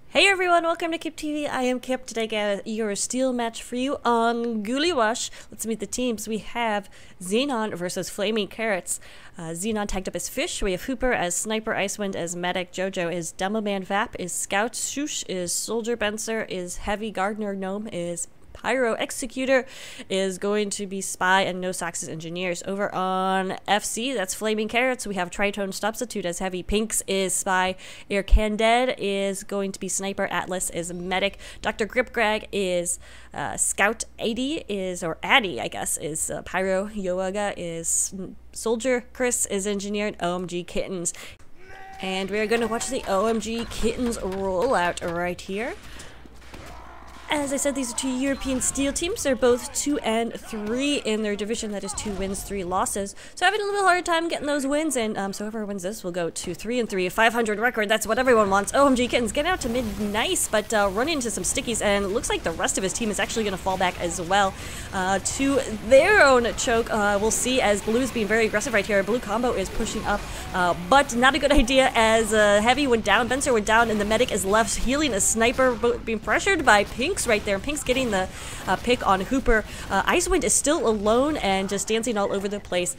Hey everyone, welcome to Kip TV. I am Kip. Today I got your steel match for you on Gullywash. Let's meet the teams. We have Xenon versus Flaming Carrots. Xenon tagged up as Fish. We have Hooper as Sniper, Icewind as Medic, Jojo is Demoman, Vap is Scout, Shoosh is Soldier, Benser is Heavy, Gardener, Gnome is Pyro, Executor is going to be Spy, and No Socks is Engineers. Over on FC, that's Flaming Carrots. We have Tritone Substitute as Heavy, Pinks is Spy, Air Candid is going to be Sniper, Atlas is Medic, Dr. Gripgrag is Scout, Addy is, or Addy, I guess, is Pyro, Yoaga is Soldier, Chris is Engineer, and OMG Kittens. And we're going to watch the OMG Kittens rollout right here. As I said, these are two European steel teams. They're both 2 and 3 in their division. That is 2 wins, 3 losses. So having a little hard time getting those wins, and so whoever wins this will go to 3 and 3, 500 record. That's what everyone wants. OMG Kittens getting out to mid, nice, but running into some stickies, and it looks like the rest of his team is actually going to fall back as well to their own choke. We'll see, as Blue is being very aggressive right here. Blue combo is pushing up, but not a good idea, as Heavy went down, Benser went down, and the Medic is left healing a Sniper, being pressured by Pink right there. Pink's getting the pick on Hooper. Icewind is still alone and just dancing all over the place.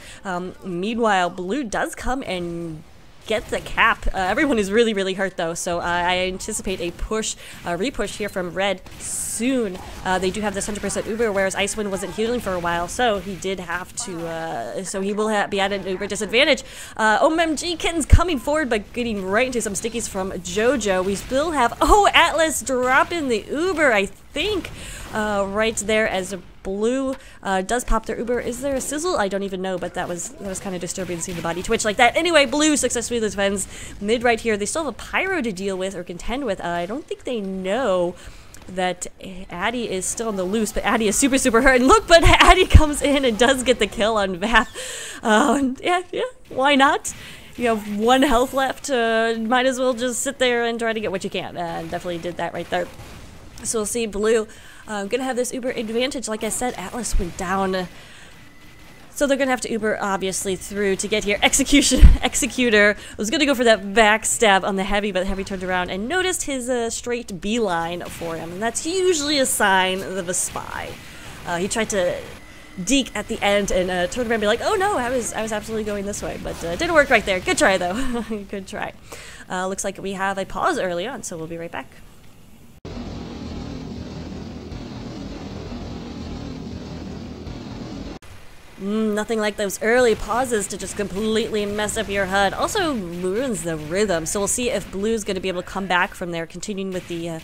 Meanwhile, Blue does come and get the cap. Everyone is really, really hurt though, so I anticipate a push, repush here from Red soon. They do have this 100% Uber, whereas Icewind wasn't healing for a while, so he did have to, so he will be at an Uber disadvantage. OMG Kittens coming forward, but getting right into some stickies from Jojo. We still have, Atlas dropping the Uber, I think, right there, as Blue does pop their Uber. Is there a sizzle? I don't even know, but that was kind of disturbing seeing the body twitch like that. Anyway, Blue successfully defends mid right here. They still have a Pyro to deal with or contend with. I don't think they know that Addy is still on the loose, but Addy is super, super hurt. And look, but Addy comes in and does get the kill on Vap. Yeah, why not? You have 1 health left. Might as well just sit there and try to get what you can. Definitely did that right there. So we'll see Blue gonna have this Uber advantage. Like I said, Atlas went down, so they're gonna have to Uber obviously through to get here. Executor was gonna go for that backstab on the Heavy, but the Heavy turned around and noticed his straight beeline for him, and that's usually a sign of a spy. He tried to deke at the end and turned around and be like, "Oh no, I was absolutely going this way," but didn't work right there. Good try though. Good try. Looks like we have a pause early on, so we'll be right back. Nothing like those early pauses to just completely mess up your HUD. Also ruins the rhythm. So we'll see if Blue's going to be able to come back from there, continuing with the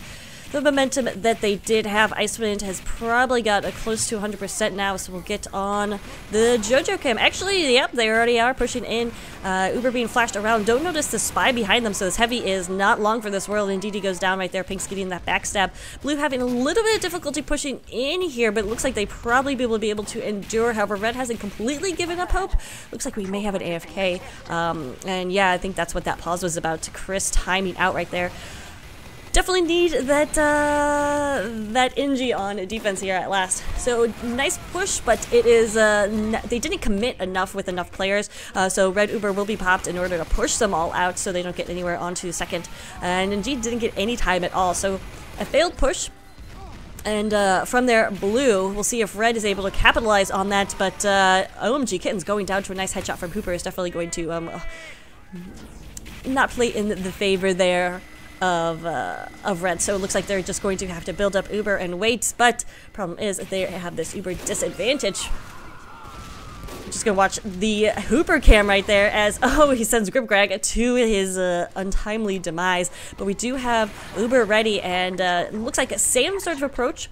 momentum that they did have. Icewind has probably got a close to 100% now, so we'll get on the Jojo cam. Actually, yep, they already are pushing in. Uber being flashed around. Don't notice the Spy behind them, so this Heavy is not long for this world. Indeed, he goes down right there. Pink's getting that backstab. Blue having a little bit of difficulty pushing in here, but it looks like they probably will be able to endure. However, Red hasn't completely given up hope. Looks like we may have an AFK. And yeah, I think that's what that pause was about. Chris timing out right there. Definitely need that that NG on defense here at last. So nice push, but it is they didn't commit enough with enough players. So Red Uber will be popped in order to push them all out, so they don't get anywhere onto second. And indeed didn't get any time at all. So a failed push. And from there, Blue, we'll see if Red is able to capitalize on that. But OMG Kittens going down to a nice headshot from Hooper is definitely going to not play in the favor there of Red. So it looks like they're just going to have to build up Uber and wait, but problem is they have this Uber disadvantage. Just gonna watch the Hooper cam right there as he sends Gripgrag to his untimely demise, but we do have Uber ready, and it looks like a same sort of approach.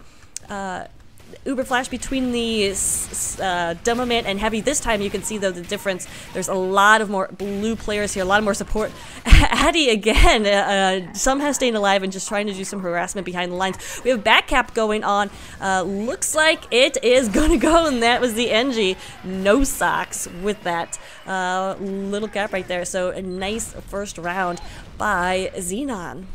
Uber flash between the Demoman and Heavy. This time you can see though the difference. There's a lot of more Blue players here, a lot of more support. Addy again, somehow staying alive and just trying to do some harassment behind the lines. We have back cap going on. Looks like it is gonna go, and that was the NG. No socks with that little cap right there. So a nice first round by Xenon.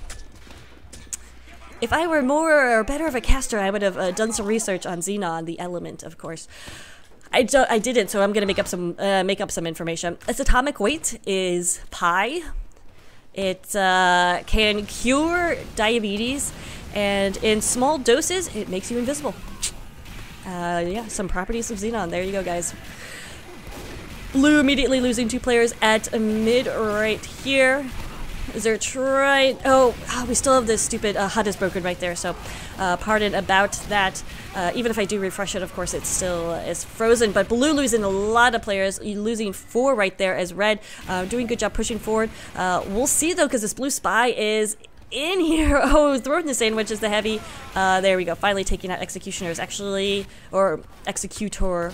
If I were more or better of a caster, I would have done some research on Xenon, the element, of course. I didn't, so I'm gonna make up some information. Its atomic weight is pi. It can cure diabetes, and in small doses, it makes you invisible. Yeah, some properties of Xenon. There you go, guys. Blue immediately losing 2 players at mid right here. Is there a try? Oh, we still have this stupid HUD is broken right there, so pardon about that. Even if I do refresh it, of course, it still is frozen. But blue losing a lot of players, losing 4 right there as red. Doing a good job pushing forward. We'll see, though, because this blue spy is in here. Oh, throwing the sandwich is the heavy. There we go. Finally taking out executioners, actually, or executor.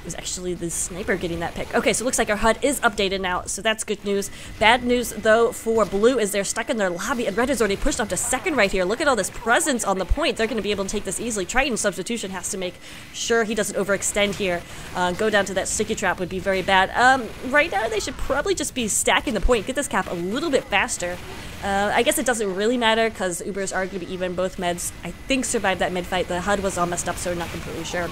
It was actually the sniper getting that pick. Okay, so it looks like our HUD is updated now, so that's good news. Bad news, though, for blue is they're stuck in their lobby, and red is already pushed up to second right here. Look at all this presence on the point. They're going to be able to take this easily. Triton substitution has to make sure he doesn't overextend here. Go down to that sticky trap would be very bad. Right now, they should probably just be stacking the point. Get this cap a little bit faster. I guess it doesn't really matter because Ubers are going to be even. Both meds, I think, survived that mid fight. The HUD was all messed up, so I'm not completely sure.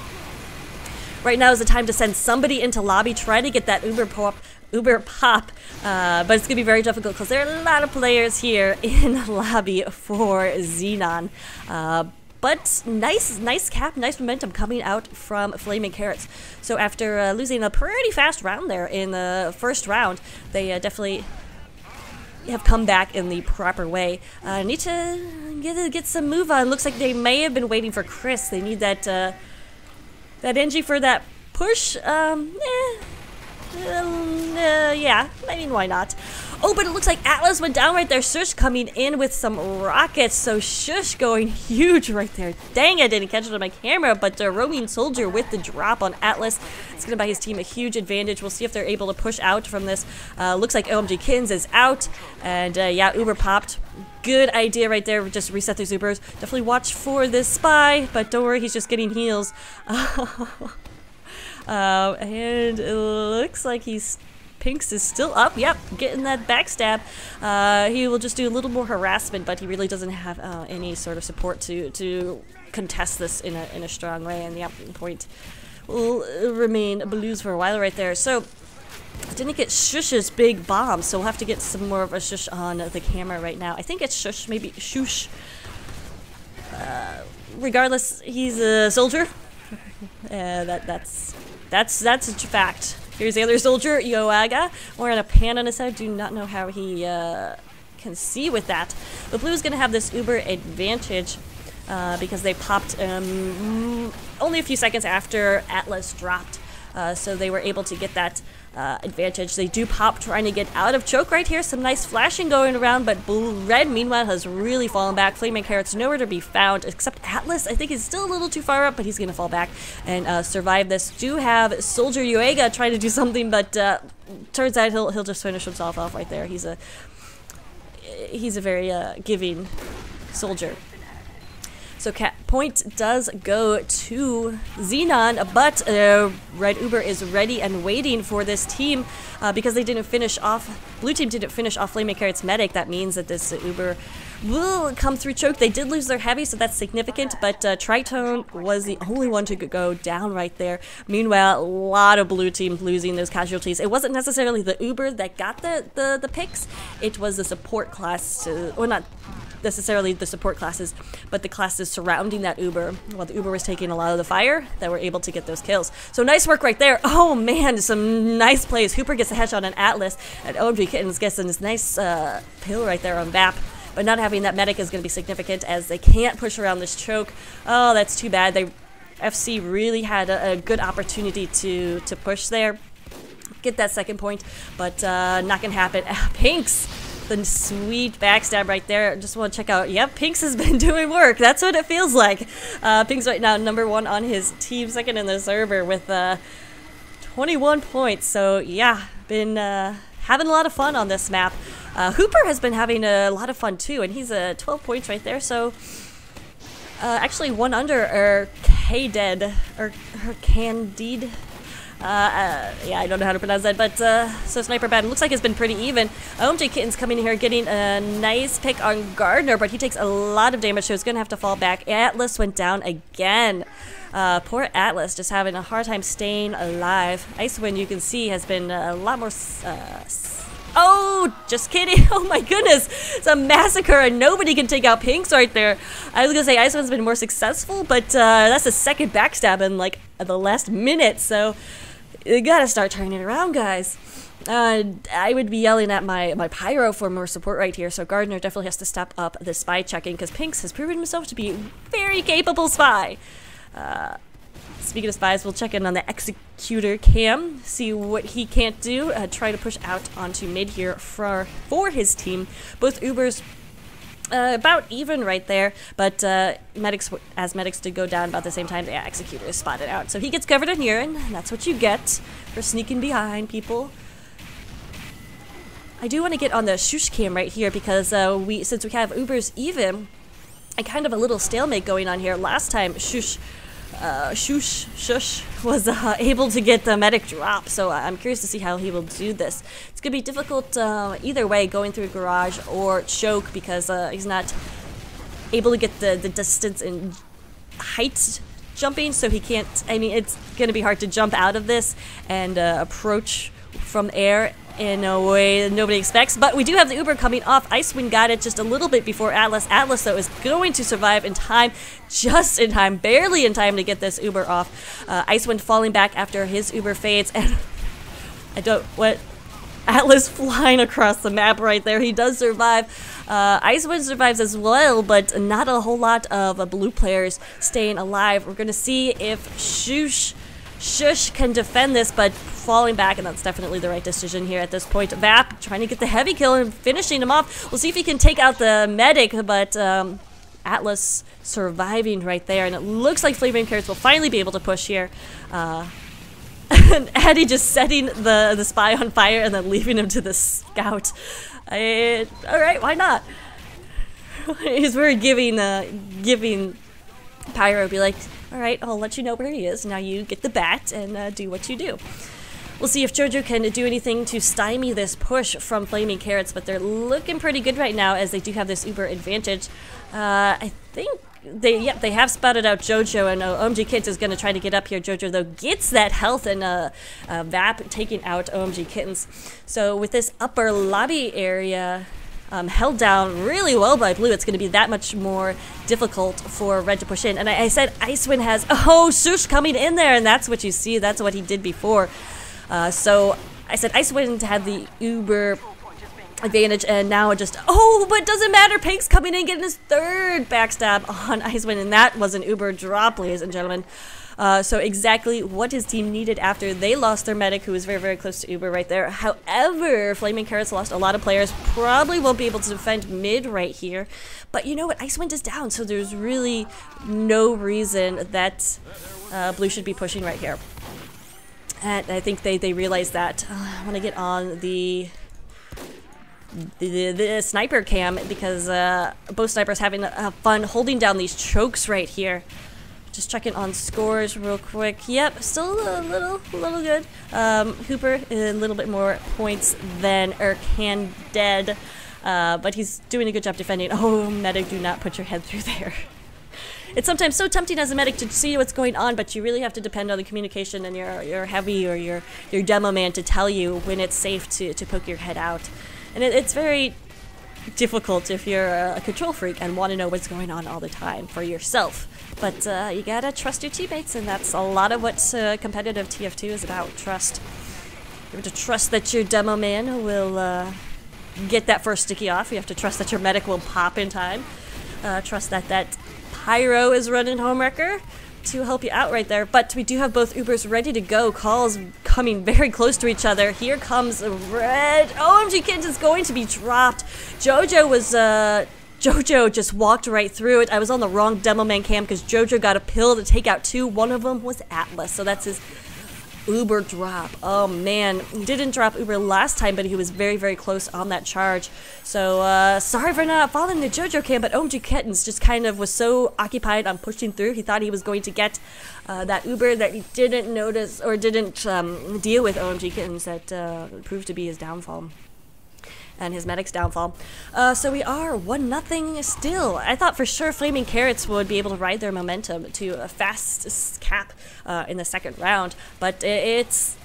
Right now is the time to send somebody into lobby, try to get that Uber pop, but it's gonna be very difficult because there are a lot of players here in lobby for Xenon. But nice cap, nice momentum coming out from Flaming Carrots. So after losing a pretty fast round there in the first round, they definitely have come back in the proper way. Need to get some move on. Looks like they may have been waiting for Chris. They need that that NG for that push. Yeah, I mean, why not? Oh, but it looks like Atlas went down right there. Shush coming in with some rockets. So Shush going huge right there. Dang, I didn't catch it on my camera, but roaming soldier with the drop on Atlas. It's going to buy his team a huge advantage. We'll see if they're able to push out from this. Looks like OMG Kins is out. And yeah, Uber popped. Good idea right there. Just reset these Ubers. Definitely watch for this spy, but don't worry, he's just getting heals. And it looks like Pinks is still up. Yep, getting that backstab. He will just do a little more harassment, but he really doesn't have any sort of support to contest this in a strong way. And the point will remain Blues for a while right there. So didn't get Shush's big bomb, so we'll have to get some more of a Shush on the camera right now. I think it's Shush, maybe Shush. Regardless, he's a soldier. That's a fact. Here's the other soldier, Yoaga, wearing a pan on his head. Do not know how he can see with that. But Blue is going to have this Uber advantage because they popped only a few seconds after Atlas dropped. So they were able to get that advantage. They do pop trying to get out of choke right here. Some nice flashing going around, but Red meanwhile has really fallen back. Flaming Carrots nowhere to be found except Atlas. I think he's still a little too far up, but he's gonna fall back and survive this. Do have Soldier Yuega trying to do something, but turns out he'll just finish himself off right there. He's a very giving soldier. So point does go to Xenon, but Red Uber is ready and waiting for this team because they didn't finish off, blue team didn't finish off Flaming Carrot's medic. That means that this Uber will come through choke. They did lose their heavy, so that's significant, but Triton was the only one to go down right there. Meanwhile, a lot of blue team losing those casualties. It wasn't necessarily the Uber that got the picks, it was the support class, or not necessarily the support classes, but the classes surrounding that Uber, while the Uber was taking a lot of the fire, that were able to get those kills. So nice work right there. Oh man, some nice plays. Hooper gets a headshot on Atlas, and OMG Kittens gets this nice pill right there on Vap. But not having that medic is going to be significant as they can't push around this choke. Oh, that's too bad. FC really had a good opportunity to push there, get that second point, but not going to happen. Pinks, the sweet backstab right there. Just want to check out. Yep, Pinks has been doing work. That's what it feels like. Pinks right now #1 on his team, second in the server with 21 points. So yeah, been having a lot of fun on this map. Hooper has been having a lot of fun too, and he's 12 points right there. So actually one under K-Dead or Candide. Yeah, I don't know how to pronounce that, but so Sniper Bad looks like it's been pretty even. OMG Kitten's coming in here getting a nice pick on Gardner, but he takes a lot of damage, so he's going to have to fall back. Atlas went down again. Poor Atlas just having a hard time staying alive. Icewind, you can see, has been a lot more... Oh, just kidding. Oh my goodness. It's a massacre and nobody can take out Pinks right there. I was going to say Icewind's been more successful, but that's the second backstab in like the last minute, so you gotta start turning it around, guys. I would be yelling at my Pyro for more support right here, so Gardner definitely has to step up the spy checking because Pinks has proven himself to be a very capable spy. Speaking of spies, we'll check in on the Executor Cam, see what he can't do, try to push out onto mid here for his team. Both Ubers about even right there, but medics did go down about the same time. Yeah, Executor is spotted out, so he gets covered in urine, and that's what you get for sneaking behind people. I do want to get on the Shush Cam right here because since we have Ubers even, and kind of a little stalemate going on here. Last time Shush was able to get the medic drop, so I'm curious to see how he will do this. It's going to be difficult either way, going through garage or choke, because he's not able to get the distance and height jumping, so he can't, I mean, it's going to be hard to jump out of this and approach from air in a way that nobody expects. But we do have the Uber coming off. Icewind got it just a little bit before Atlas. Atlas, though, is going to survive in time, just in time, barely in time to get this Uber off. Icewind falling back after his Uber fades, and Atlas flying across the map right there. He does survive. Icewind survives as well, but not a whole lot of blue players staying alive. We're going to see if Shush can defend this, but falling back, and that's definitely the right decision here at this point. Vap trying to get the heavy kill and finishing him off. We'll see if he can take out the medic, but Atlas surviving right there, and it looks like Flaming Carrots will finally be able to push here. And Eddie just setting the spy on fire and then leaving him to the scout. Alright, why not? He's very giving Pyro, be like, alright, I'll let you know where he is. Now you get the bat and do what you do. We'll see if JoJo can do anything to stymie this push from Flaming Carrots, but they're looking pretty good right now as they do have this Uber advantage. I think they have spotted out JoJo, and OMG Kittens is going to try to get up here. JoJo, though, gets that health, and Vap taking out OMG Kittens. So with this upper lobby area held down really well by blue, it's going to be that much more difficult for red to push in. And I said Icewind has, Shush coming in there, and that's what you see. That's what he did before. So I said Icewind had the Uber advantage, and now just, but doesn't matter. Pink's coming in, getting his third backstab on Icewind, and that was an Uber drop, ladies and gentlemen. So exactly what his team needed after they lost their medic, who was very, very close to Uber right there. However, Flaming Carrots lost a lot of players, probably won't be able to defend mid right here. But you know what? Icewind is down, so there's really no reason that blue should be pushing right here. And I think they realized that. I want to get on the sniper cam, because both snipers having fun holding down these chokes right here. Just checking on scores real quick. Yep, still a little good. Hooper a little bit more points than Erkan Dead, but he's doing a good job defending. Oh, medic, do not put your head through there. It's sometimes so tempting as a medic to see what's going on, but you really have to depend on the communication and your heavy or your demo man to tell you when it's safe to poke your head out. And it's very difficult if you're a control freak and want to know what's going on all the time for yourself. But you gotta trust your teammates, and that's a lot of what competitive TF2 is about, trust. You have to trust that your demo man will get that first sticky off. You have to trust that your medic will pop in time. Trust that Pyro is running Homewrecker to help you out right there. But we do have both Ubers ready to go. Calls coming very close to each other. Here comes red. OMG Kids is going to be dropped. JoJo just walked right through it. I was on the wrong demo man cam because JoJo got a pill to take out two. One of them was Atlas, so that's his Uber drop. Oh man, he didn't drop Uber last time, but he was very, very close on that charge. So sorry for not following the JoJo cam, but OMG Kittens just kind of was so occupied on pushing through. He thought he was going to get that Uber that he didn't notice or didn't deal with OMG Kittens that proved to be his downfall. And his medic's downfall. So we are 1-0 still. I thought for sure Flaming Carrots would be able to ride their momentum to a fast cap in the second round, but it's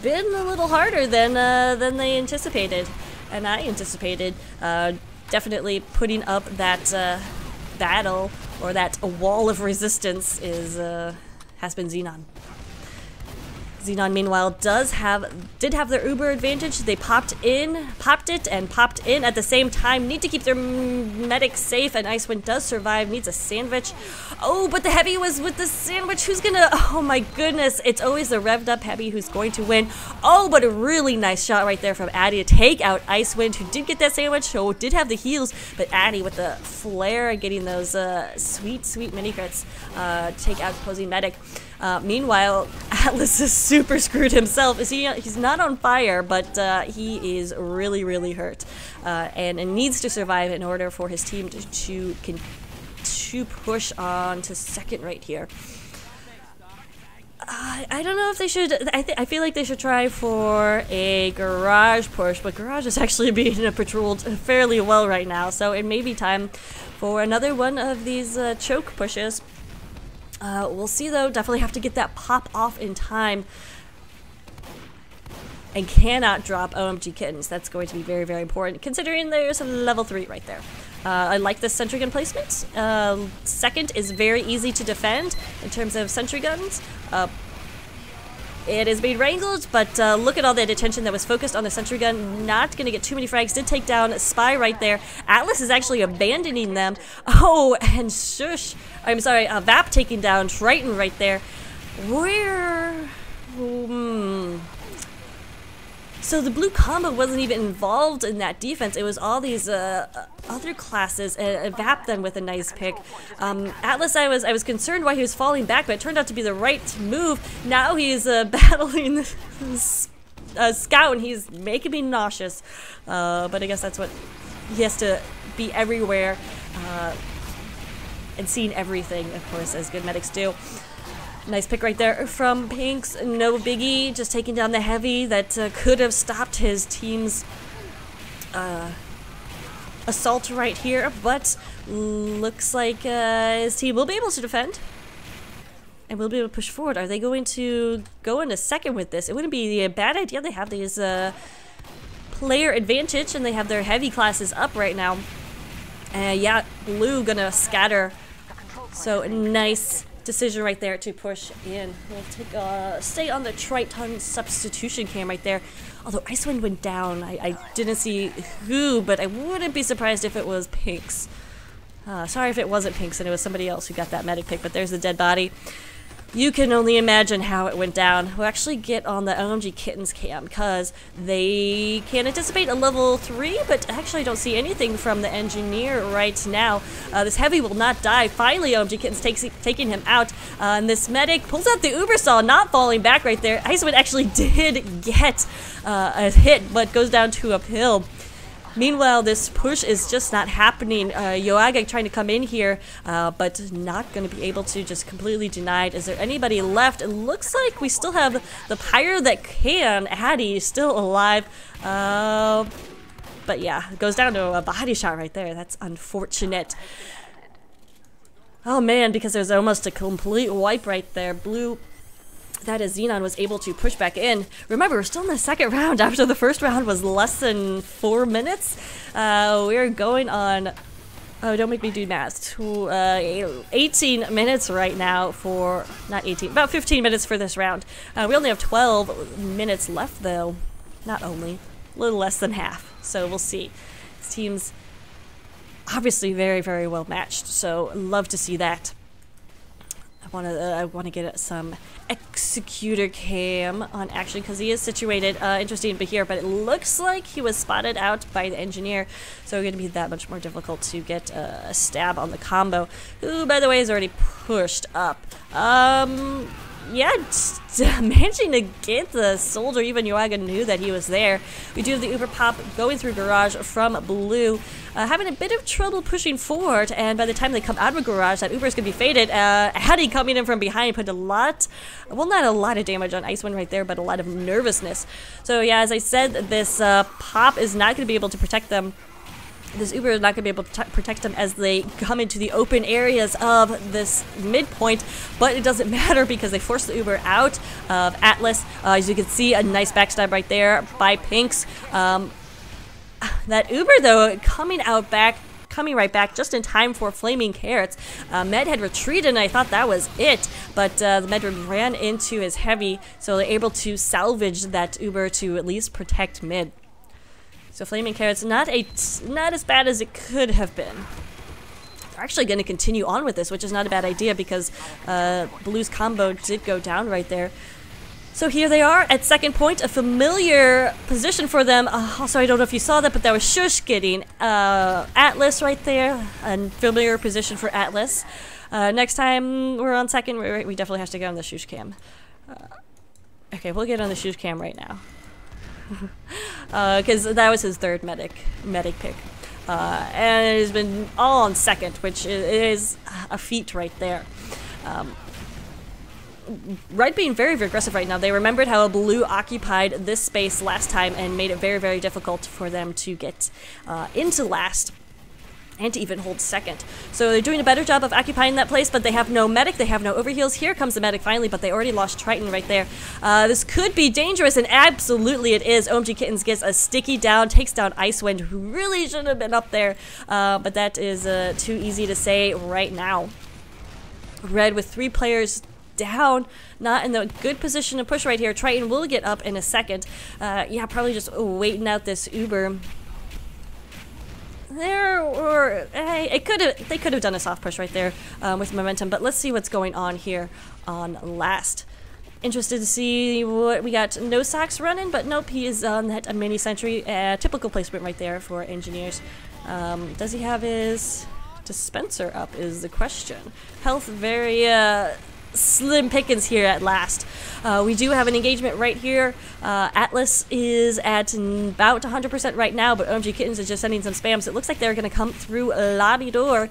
been a little harder than they anticipated, and I anticipated. Definitely putting up that battle or that wall of resistance has been Xenon. Xenon, meanwhile, did have their Uber advantage. They popped it and popped in at the same time. Need to keep their medic safe, and Icewind does survive. Needs a sandwich. Oh, but the Heavy was with the sandwich. Who's gonna? Oh my goodness! It's always the revved up Heavy who's going to win. Oh, but a really nice shot right there from Addy to take out Icewind, who did get that sandwich. So did have the heals, but Addy with the flare and getting those sweet mini crits take out opposing medic. Meanwhile, Atlas is super screwed himself. He's not on fire, but he is really hurt, and needs to survive in order for his team to push on to second right here. I don't know if they should. I feel like they should try for a garage push, but garage is actually being patrolled fairly well right now, so it may be time for another one of these choke pushes. We'll see though. Definitely have to get that pop off in time. And cannot drop OMG Kittens. That's going to be very important, considering there's a level 3 right there. I like this sentry gun placement. Second is very easy to defend in terms of sentry guns. It is being wrangled, but look at all that attention that was focused on the sentry gun. Not going to get too many frags. Did take down Spy right there. Atlas is actually abandoning them. Oh, and shush. I'm sorry, Vap taking down Triton right there. Where? So the blue combo wasn't even involved in that defense. It was all these other classes, and Vap then with a nice pick. Atlas, I was concerned why he was falling back, but it turned out to be the right move. Now he's battling Scout, and he's making me nauseous. But I guess that's what he has to be everywhere and seeing everything, of course, as good medics do. Nice pick right there from Pinks. No biggie, just taking down the Heavy that could have stopped his team's assault right here, but looks like his team will be able to defend and will be able to push forward. Are they going to go into second with this? It wouldn't be a bad idea. They have these player advantage, and they have their Heavy classes up right now. Yeah, blue gonna scatter. So nice decision right there to push in. We'll take stay on the Triton substitution cam right there. Although Icewind went down, I didn't see who, but I wouldn't be surprised if it was Pinks. Sorry if it wasn't Pinks and it was somebody else who got that medic pick, but there's the dead body. You can only imagine how it went down. We'll actually get on the OMG Kittens cam because they can anticipate a level 3, but actually don't see anything from the engineer right now. This Heavy will not die. Finally, OMG Kittens taking him out. And this medic pulls out the Uber Saw, not falling back right there. Icewind actually did get a hit, but goes down to uphill. Meanwhile, this push is just not happening. Yoaga trying to come in here, but not going to be able to, just completely denied. Is there anybody left? It looks like we still have the Pyre that can. Addy is still alive. But yeah, it goes down to a body shot right there. That's unfortunate. Oh man, because there's almost a complete wipe right there. Blue, that is Xenon, was able to push back in. Remember, we're still in the second round after the first round was less than 4 minutes. We're going on, oh, don't make me do math, 18 minutes right now for, not 18, about 15 minutes for this round. We only have 12 minutes left though. Not only, a little less than half. So we'll see. This team's obviously very well matched, so love to see that. I want to get some executor cam on action because he is situated interesting but it looks like he was spotted out by the engineer, so it's going to be that much more difficult to get a stab on the combo, who by the way is already pushed up. yeah, managing to get the soldier. Even Yuaga knew that he was there. We do have the Uber pop going through garage from blue, having a bit of trouble pushing forward, and by the time they come out of garage, that Uber is going to be faded. Addy coming in from behind put a lot, well, not a lot of damage on Icewind right there, but a lot of nervousness. So yeah, as I said, this pop is not going to be able to protect them. This Uber is not going to be able to protect them as they come into the open areas of this midpoint, but it doesn't matter because they force the Uber out of Atlas. As you can see, a nice backstab right there by Pinks. That Uber, though, coming right back just in time for Flaming Carrots. Med had retreated, and I thought that was it, but the Med ran into his heavy, so they're able to salvage that Uber to at least protect mid. So Flaming Carrots, not as bad as it could have been. They're actually going to continue on with this, which is not a bad idea because Blue's combo did go down right there. So here they are at second point, a familiar position for them. Also, I don't know if you saw that, but that was Shush getting Atlas right there, a familiar position for Atlas. Next time we're on second, we definitely have to get on the Shush cam. Okay, we'll get on the Shush cam right now. Because that was his third medic pick. And it has been all on second, which is a feat right there. Red being very, very aggressive right now. They remembered how Blue occupied this space last time and made it very, very difficult for them to get into last and to even hold second. So they're doing a better job of occupying that place, but they have no medic, they have no overheals. Here comes the medic finally, but they already lost Triton right there. This could be dangerous, and absolutely it is. OMG Kittens gets a sticky down, takes down Icewind, who really shouldn't have been up there, but that is too easy to say right now. Red with 3 players down, not in the good position to push right here. Triton will get up in a second. Yeah, probably just waiting out this Uber. They could have done a soft push right there with momentum, but let's see what's going on here on last. Interested to see what we got. No socks running, but nope, he is on that mini sentry. Typical placement right there for engineers. Does he have his dispenser up is the question. Health very slim pickings here at last. We do have an engagement right here. Atlas is at about 100% right now, but OMG Kittens is just sending some spams. It looks like they're going to come through a lobby door,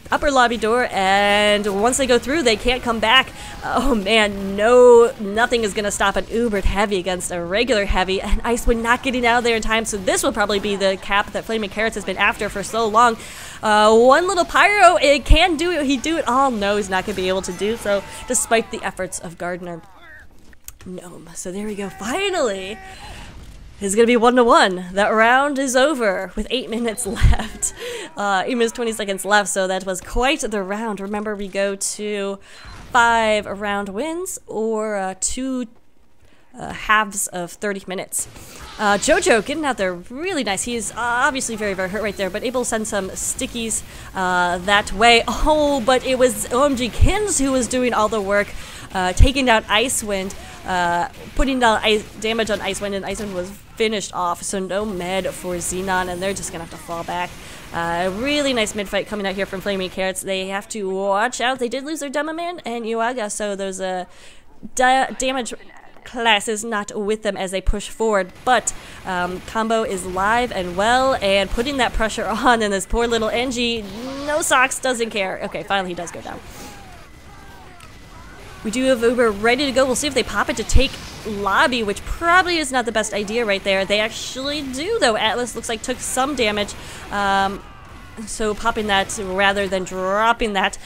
upper lobby door, and once they go through, they can't come back. Oh man, nothing is going to stop an Ubered heavy against a regular heavy, and Icewind not getting out of there in time, so this will probably be the cap that Flaming Carrots has been after for so long. One little pyro, it can do it, he'd do it all. No, he's not going to be able to do so, despite the efforts of Gardner. Gnome. So there we go, finally! It's going to be 1-1. That round is over with 8 minutes left. 8 minutes 20 seconds left, so that was quite the round. Remember, we go to 5 round wins or 2 halves of 30 minutes. Jojo getting out there really nice. He is obviously very, very hurt right there, but able to send some stickies that way. Oh, but it was OMG Kins who was doing all the work, taking down Icewind, putting down damage on Icewind, and Icewind was finished off, so no med for Xenon, and they're just gonna have to fall back. Really nice mid fight coming out here from Flaming Carrots. They have to watch out. They did lose their Demoman and Yuaga, so those damage class is not with them as they push forward, but combo is live and well, and putting that pressure on, and this poor little NG, no socks, doesn't care. Okay, finally he does go down. We do have Uber ready to go. We'll see if they pop it to take lobby, which probably is not the best idea right there. They actually do, though. Atlas looks like took some damage. So popping that rather than dropping that.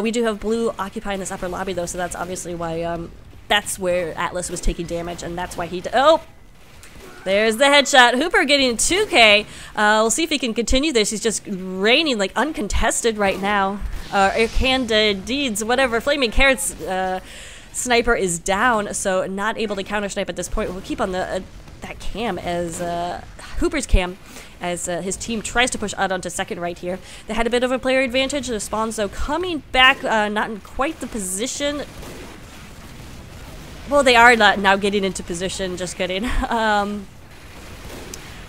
We do have Blue occupying this upper lobby, though, so that's obviously why that's where Atlas was taking damage, and that's why he oh! There's the headshot. Hooper getting 2K. We'll see if he can continue this. He's just reigning like uncontested right now. Deeds, whatever. Flaming Carrots sniper is down, so not able to counter snipe at this point. We'll keep on the that cam as Hooper's cam as his team tries to push out onto second right here. They had a bit of a player advantage. The spawns though coming back, not in quite the position. Well, they are now getting into position. Just kidding.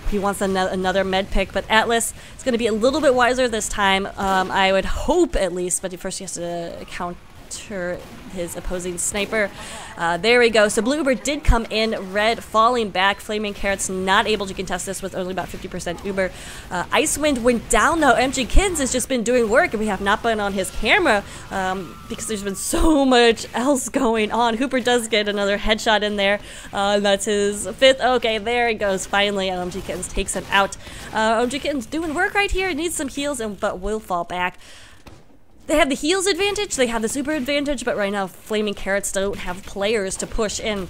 He wants another med pick, but Atlas is going to be a little bit wiser this time. I would hope at least, but first he has to deter his opposing sniper. There we go. So blue Uber did come in, red falling back. Flaming Carrots not able to contest this with only about 50% Uber. Icewind went down though. MG Kids has just been doing work, and we have not been on his camera because there's been so much else going on. Hooper does get another headshot in there. That's his 5th. Okay, there he goes. Finally, MG Kittens takes him out. MG Kittens doing work right here. Needs some heals, but will fall back. They have the heals advantage, they have the super advantage, but right now Flaming Carrots don't have players to push in.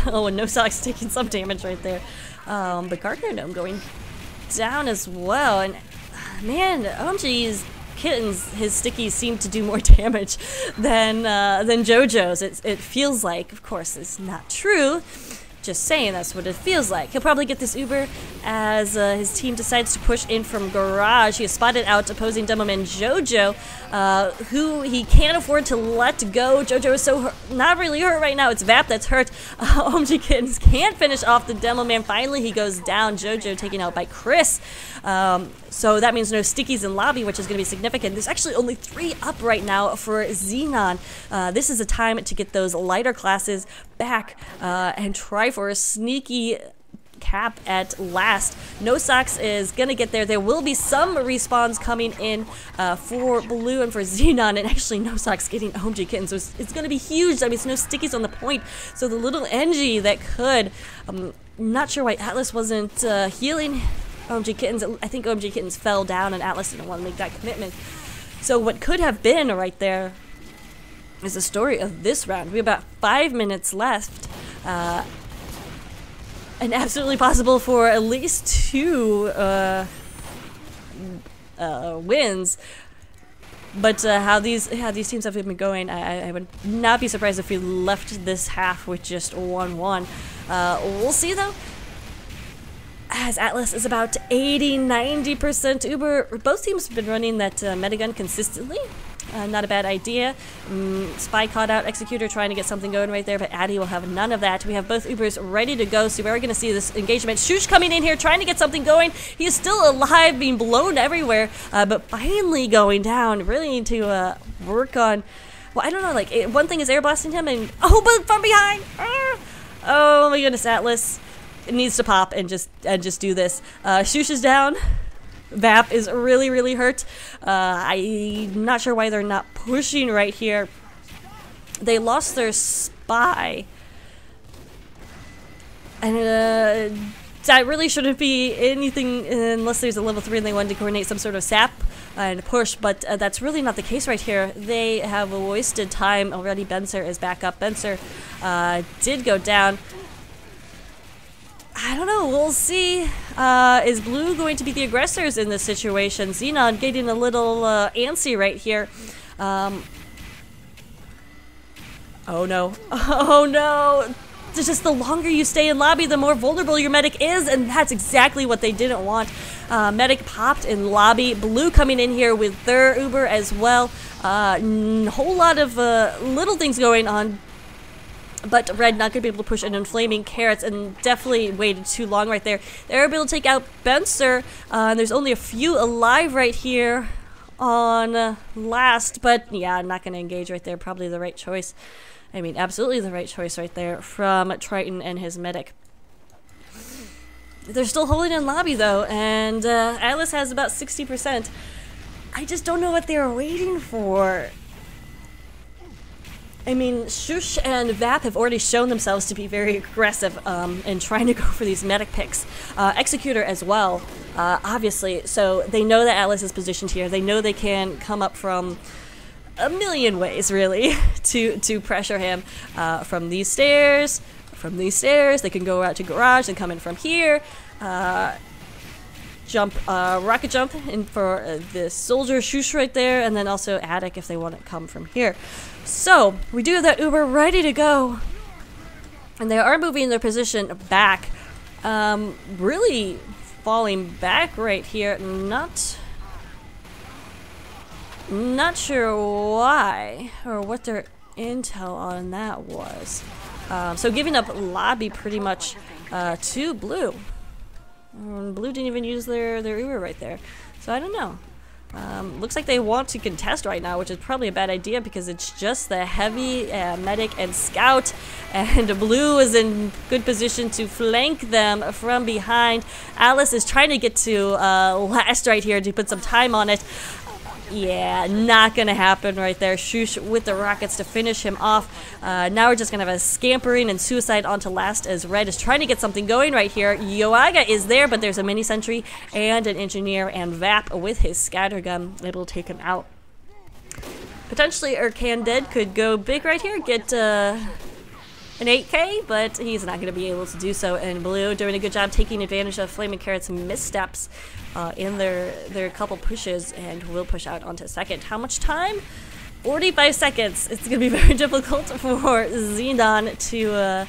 Oh, and No Socks taking some damage right there. But Gardner Gnome going down as well. And man, OMG's Kittens, his stickies seem to do more damage than JoJo's. It feels like, of course, it's not true. Just saying, that's what it feels like. He'll probably get this Uber as his team decides to push in from garage. He has spotted out opposing Demoman JoJo, who he can't afford to let go. JoJo is so not really hurt right now. It's Vap that's hurt. OMG Kittens can't finish off the Demoman. Finally, he goes down. JoJo taken out by Chris. So that means no stickies in lobby, which is going to be significant. There's actually only 3 up right now for Xenon. This is a time to get those lighter classes back and try for a sneaky cap at last. No Socks is gonna get there. There will be some respawns coming in for blue and for Xenon, and actually No Socks getting OMG Kittens. So it's gonna be huge. I mean, it's no stickies on the point. So the little NG that could, not sure why Atlas wasn't healing OMG Kittens. I think OMG Kittens fell down and Atlas didn't want to make that commitment. So what could have been right there is the story of this round. We have about 5 minutes left. And absolutely possible for at least 2 wins. But how these teams have been going, I would not be surprised if we left this half with just 1-1. We'll see though. As Atlas is about 80-90% Uber. Both teams have been running that metagun consistently. Not a bad idea. Spy caught out Executor trying to get something going right there, but Addy will have none of that. We have both Ubers ready to go, so we're going to see this engagement. Shush coming in here, trying to get something going. He is still alive, being blown everywhere, but finally going down. Really need to work on... Well, I don't know, like, one thing is air blasting him, and... Oh, but from behind! Oh my goodness, Atlas. It needs to pop and just do this. Shush is down. Vap is really, really hurt. I'm not sure why they're not pushing right here. They lost their spy. And that really shouldn't be anything unless there's a level 3 and they wanted to coordinate some sort of sap and push, but that's really not the case right here. They have wasted time already. Benser is back up. Benser did go down. I don't know, we'll see. Is blue going to be the aggressors in this situation? Xenon getting a little antsy right here. Oh no. Oh no. It's just the longer you stay in lobby, the more vulnerable your medic is, and that's exactly what they didn't want. Medic popped in lobby. Blue coming in here with their Uber as well. Whole lot of little things going on. But red not going to be able to push in on Flaming Carrots, and definitely waited too long right there. They're able to take out Benser. There's only a few alive right here on last, but yeah, I'm not going to engage right there. Probably the right choice. I mean, absolutely the right choice right there from Triton and his medic. They're still holding in lobby though, and Atlas has about 60%. I just don't know what they were waiting for. I mean, Shush and Vap have already shown themselves to be very aggressive in trying to go for these medic picks. Executor as well, obviously. So they know that Atlas is positioned here. They know they can come up from a million ways, really, to pressure him. From these stairs, they can go out to garage and come in from here. Rocket jump in for the soldier Shush right there, and then also attic if they want to come from here. So we do have that Uber ready to go, and they are moving their position back, really falling back right here. Not sure why or what their intel on that was. So giving up lobby pretty much to blue. Blue didn't even use their Uber right there, so I don't know. Looks like they want to contest right now, which is probably a bad idea because it's just the heavy medic and scout, and blue is in good position to flank them from behind. Alice is trying to get to last right here to put some time on it. Yeah, not gonna happen right there. Shush with the rockets to finish him off. Now we're just gonna have a scampering and suicide onto last as Red is trying to get something going right here. Yoaga is there, but there's a mini sentry and an engineer, and Vap with his scatter gun able to take him out. Potentially Urkan Dead could go big right here, get an 8K, but he's not going to be able to do so. And Blue doing a good job taking advantage of Flaming Carrot's missteps in their couple pushes, and will push out onto second. How much time? 45 seconds. It's going to be very difficult for Xenon to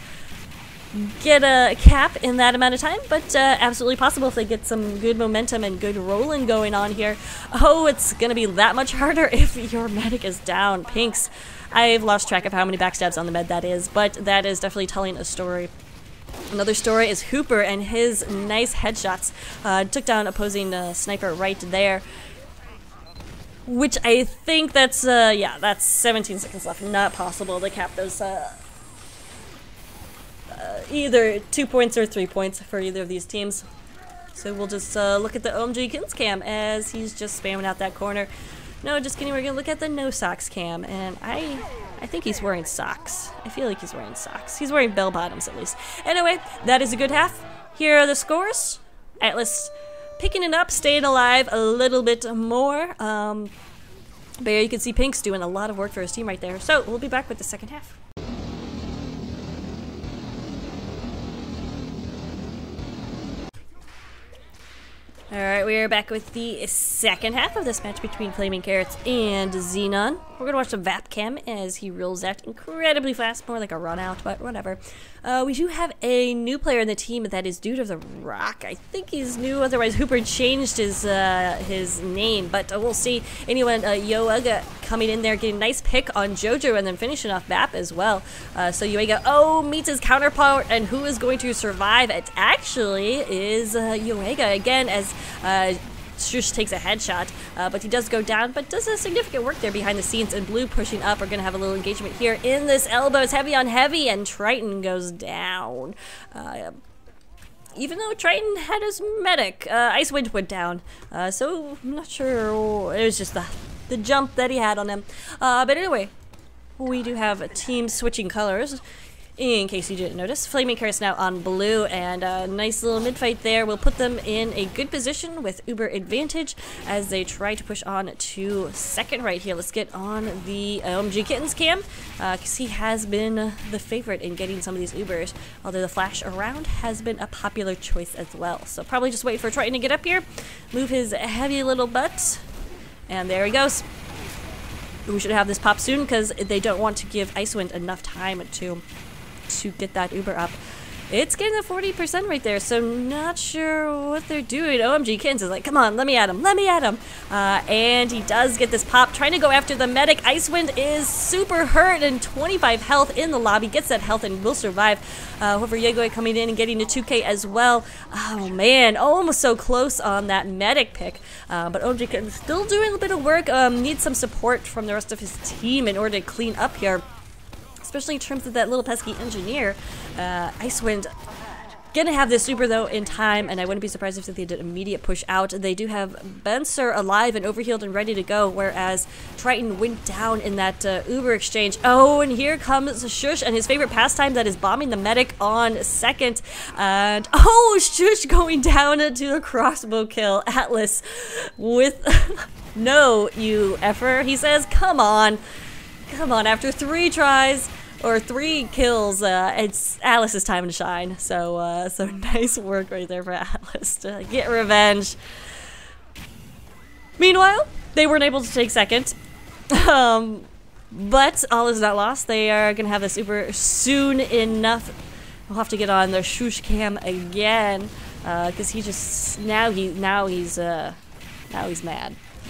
get a cap in that amount of time, but absolutely possible if they get some good momentum and good rolling going on here. Oh, it's going to be that much harder if your medic is down. Pinks. I've lost track of how many backstabs on the med that is, but that is definitely telling a story. Another story is Hooper and his nice headshots. Took down opposing sniper right there, which I think that's, yeah, that's 17 seconds left. Not possible to cap those, either 2 points or 3 points for either of these teams. So we'll just look at the OMG Kins cam as he's just spamming out that corner. No, just kidding, we're gonna look at the no socks cam, and I think he's wearing socks. I feel like he's wearing socks. He's wearing bell bottoms at least. Anyway, that is a good half. Here are the scores. Atlas picking it up, staying alive a little bit more. But yeah, you can see Pink's doing a lot of work for his team right there. So we'll be back with the second half. Alright, we are back with the second half of this match between Flaming Carrots and Xenon. We're going to watch the Vap cam as he rolls out incredibly fast, more like a run out, but whatever. We do have a new player in the team that is Dude of the Rock. I think he's new, otherwise Hooper changed his name, but we'll see. Anyone, Yoaga coming in there, getting a nice pick on Jojo and then finishing off Vap as well. So Yoaga, meets his counterpart, and who is going to survive? It actually is Yoaga again, as Shush takes a headshot, but he does go down, but does a significant work there behind the scenes, and Blue pushing up. We're going to have a little engagement here in this elbow. It's heavy on heavy, and Triton goes down. Even though Triton had his medic, Icewind went down, so I'm not sure. It was just the jump that he had on him. But anyway, we do have teams switching colors. In case you didn't notice, Flaming Carrots now on blue, and a nice little mid-fight there will put them in a good position with Uber advantage as they try to push on to second right here. Let's get on the OMG Kittens cam, because he has been the favorite in getting some of these Ubers, although the flash around has been a popular choice as well. So probably just wait for Triton to get up here, move his heavy little butt, and there he goes. We should have this pop soon because they don't want to give Icewind enough time to get that Uber up. It's getting to 40% right there, so not sure what they're doing. OMG Kittens is like, come on, let me at him, let me at him. And he does get this pop, trying to go after the medic. Icewind is super hurt and 25 health in the lobby, gets that health and will survive. However, Yegoi coming in and getting a 2K as well. Oh man, almost so close on that medic pick. But OMG Kittens still doing a bit of work, needs some support from the rest of his team in order to clean up here. Especially in terms of that little pesky engineer. Icewind gonna have this Uber though in time, and I wouldn't be surprised if they did immediate push out. They do have Benser alive and overhealed and ready to go, whereas Triton went down in that Uber exchange. Oh, and here comes Shush and his favorite pastime, that is bombing the medic on second. And oh, Shush going down to the crossbow kill. Atlas with no, you effer, he says, come on. Come on, after 3 tries, or 3 kills, it's Alice's time to shine. So, so nice work right there for Alice to get revenge. Meanwhile, they weren't able to take second. But all is not lost. They are gonna have this Uber soon enough. We'll have to get on their Shush cam again, because he just now he's mad.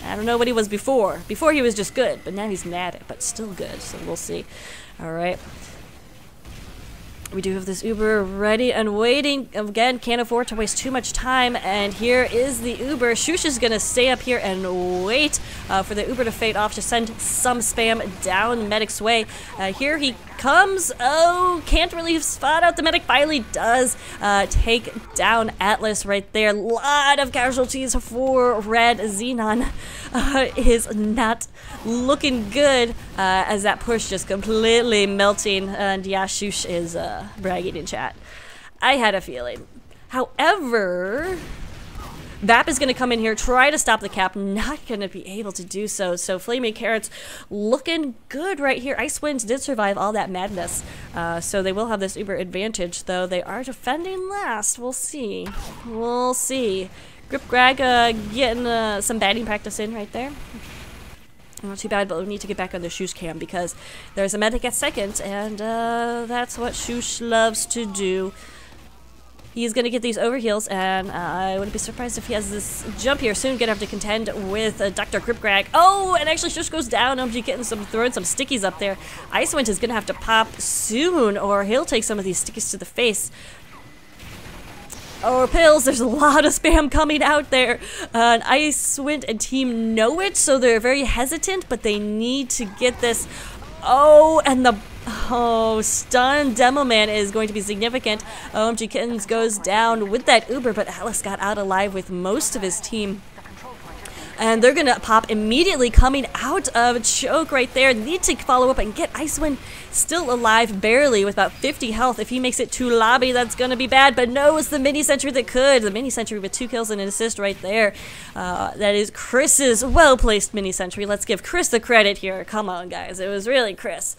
I don't know what he was before. Before he was just good, but now he's mad, but still good, so we'll see. Alright. We do have this Uber ready and waiting. Again, can't afford to waste too much time. And here is the Uber. Shush is going to stay up here and wait for the Uber to fade off to send some spam down Medic's way. Here he comes. Oh, can't really spot out the Medic. Finally does take down Atlas right there. Lot of casualties for Red. Xenon is not looking good as that push just completely melting. And yeah, Shush is bragging in chat. I had a feeling. However, Vap is going to come in here, try to stop the cap, not going to be able to do so. So Flaming Carrots looking good right here. Ice Winds did survive all that madness, so they will have this Uber advantage, though they are defending last. We'll see. We'll see. Grip Greg getting some batting practice in right there. Not too bad, but we need to get back on the Shush cam because there's a medic at second, and that's what Shush loves to do. He's going to get these overheals, and I wouldn't be surprised if he has this jump here soon. Gonna have to contend with Dr. Gripgrag. Oh, and actually Shush goes down. OMG getting throwing some stickies up there. Icewind is going to have to pop soon, or he'll take some of these stickies to the face. Or pills, there's a lot of spam coming out there. And Icewind and team know it, so they're very hesitant, but they need to get this. Oh, and the stun Demo Man is going to be significant. OMG Kittens goes down with that Uber, but Alice got out alive with most of his team. And they're gonna pop immediately coming out of choke right there. Need to follow up and get Icewind still alive barely with about 50 health. If he makes it to lobby, that's gonna be bad. But no, it's the mini sentry that could. The mini sentry with 2 kills and an assist right there. That is Chris's well-placed mini sentry. Let's give Chris the credit here. Come on, guys. It was really Chris.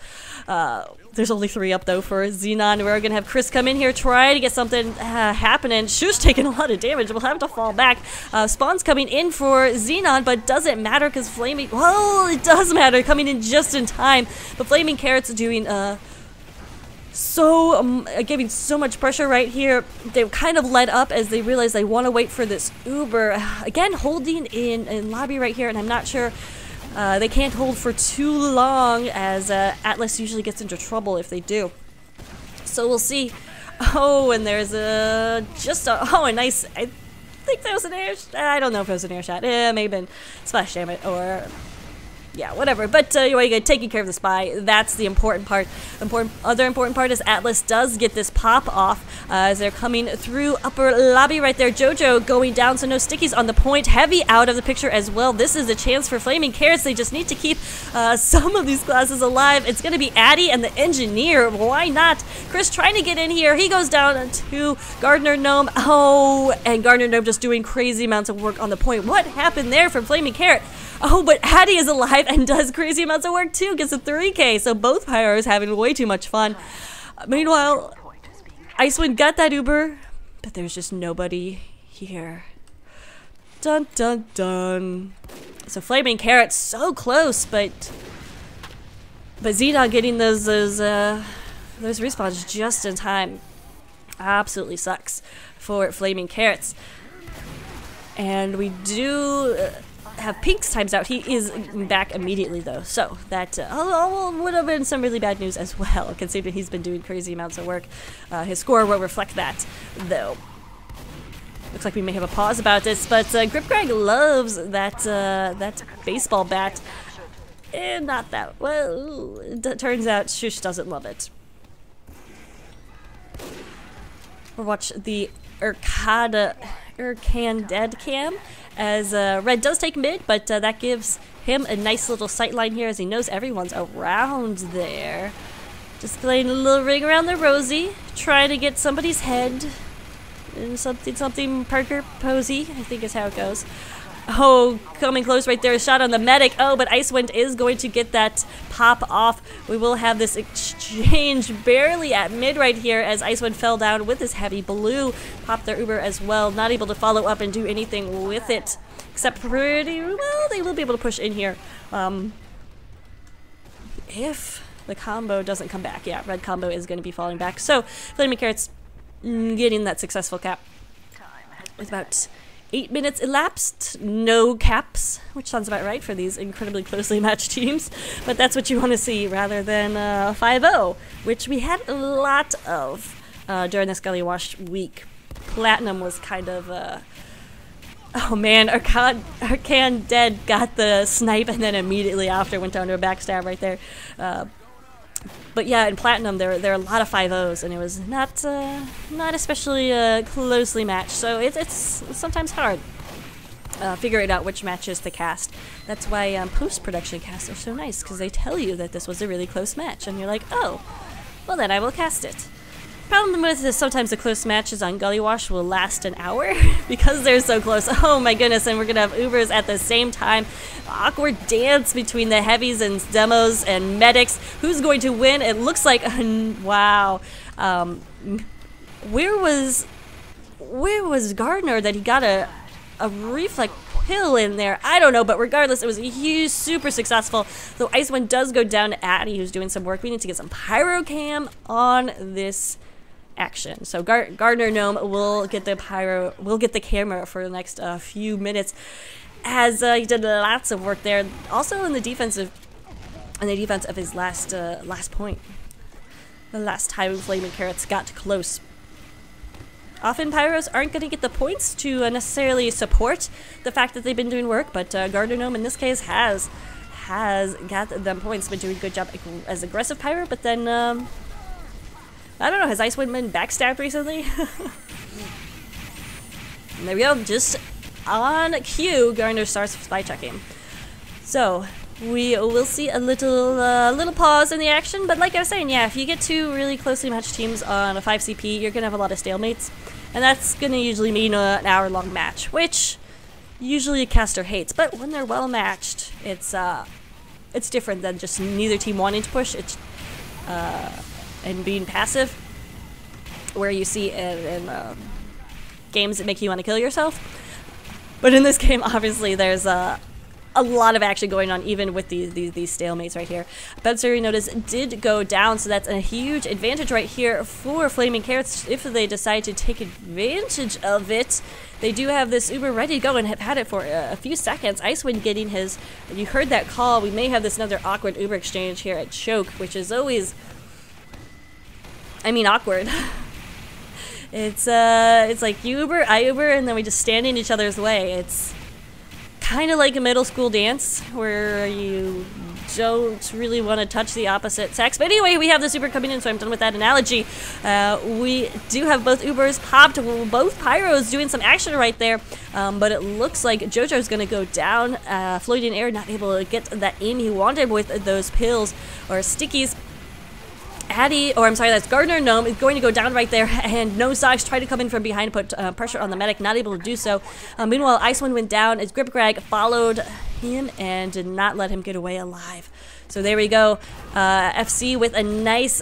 There's only 3 up though for Xenon. We're gonna have Chris come in here, try to get something happening. Shush taking a lot of damage. We'll have to fall back. Spawn's coming in for Xenon, but doesn't matter because Flaming. Well, it does matter. Coming in just in time. But Flaming Carrots doing giving so much pressure right here. They kind of let up as they realize they want to wait for this Uber. Again, holding in lobby right here, and I'm not sure. They can't hold for too long as Atlas usually gets into trouble if they do. So we'll see. Oh, and there's a nice, I think that was an air I don't know if it was an air shot. It may have been splash damage or yeah, whatever. But anyway, taking care of the spy, that's the important part. Other important part is Atlas does get this pop off as they're coming through upper lobby right there. Jojo going down, so no stickies on the point. Heavy out of the picture as well. This is a chance for Flaming Carrots. They just need to keep some of these classes alive. It's going to be Addy and the Engineer. Why not? Chris trying to get in here. He goes down to Gardner Gnome. Oh, and Gardner Gnome just doing crazy amounts of work on the point. What happened there from Flaming Carrot? Oh, but Addy is alive and does crazy amounts of work too. Gets a 3K, so both pyros having way too much fun. Meanwhile, Icewind got that Uber, but there's just nobody here. Dun dun dun. So Flaming Carrot so close, but Xenon getting those respawns just in time absolutely sucks for Flaming Carrots. And we do have Pink's times out. He is back immediately though, so that would have been some really bad news as well, considering he's been doing crazy amounts of work. His score will reflect that though. Looks like we may have a pause about this, but Gripgrag loves that baseball bat. And not that well. It turns out Shush doesn't love it. We'll watch the Urkan dead cam as Red does take mid, but that gives him a nice little sight line here as he knows everyone's around there. Just playing a little ring around the rosy, trying to get somebody's head. And something Parker Posey, I think is how it goes. Oh, coming close right there, a shot on the medic. Oh, but Icewind is going to get that pop off. We will have this exchange barely at mid right here as Icewind fell down with his heavy blue. Popped their Uber as well, not able to follow up and do anything with it. Except pretty well, they will be able to push in here. If the combo doesn't come back. Yeah, red combo is going to be falling back. So, Flaming Carrots getting that successful cap with about 8 minutes elapsed, no caps, which sounds about right for these incredibly closely matched teams, but that's what you want to see rather than 5-0, which we had a lot of during this Gullywash week. Platinum was kind of, oh man, Arcan Dead got the snipe and then immediately after went down to a backstab right there. But yeah, in Platinum there are a lot of 5-0s, and it was not especially closely matched, so it's sometimes hard figuring out which matches to cast. That's why post-production casts are so nice, because they tell you that this was a really close match, and you're like, oh, well then I will cast it. Problem with is sometimes the close matches on Gullywash will last an hour because they're so close. Oh my goodness, and we're gonna have Ubers at the same time. Awkward dance between the heavies and demos and medics. Who's going to win? It looks like, wow. Where was Gardner that he got a reflect pill in there? I don't know, but regardless, it was a huge, super successful. Though Icewind does go down to Addy, who's doing some work. We need to get some pyro cam on this action. So Gardner Gnome will get the camera for the next few minutes, as he did lots of work there. Also in the defense of his last point. The last time Flaming Carrots got close. Often Pyros aren't going to get the points to necessarily support the fact that they've been doing work, but Gardner Gnome in this case has got them points, been doing a good job as aggressive Pyro, but then I don't know, has Icewind been backstabbed recently? And there we go, just on cue, Gardner starts spy checking. So we will see a little pause in the action, but like I was saying, yeah, if you get two really closely matched teams on a 5 CP, you're gonna have a lot of stalemates, and that's gonna usually mean an hour-long match, which usually a caster hates. But when they're well matched, it's different than just neither team wanting to push. It's and being passive, where you see in games that make you want to kill yourself. But in this game, obviously, there's a lot of action going on, even with these stalemates right here. Bensory notice did go down, so that's a huge advantage right here for Flaming Carrots if they decide to take advantage of it. They do have this Uber ready to go and have had it for a few seconds. Icewind getting his, you heard that call, we may have this another awkward Uber exchange here at Choke, which is always, I mean, awkward. It's like you Uber, I Uber, and then we just stand in each other's way. It's kind of like a middle school dance where you don't really want to touch the opposite sex. But anyway, we have this Uber coming in, so I'm done with that analogy. We do have both Ubers popped, both Pyros doing some action right there, but it looks like JoJo's going to go down, floating in air, not able to get that aim he wanted with those pills or stickies. Addy, or I'm sorry, that's Gardner Gnome, is going to go down right there, and No Socks tried to come in from behind, put pressure on the medic, not able to do so. Meanwhile, Icewind went down as Gripgrag followed him and did not let him get away alive. So there we go. FC with a nice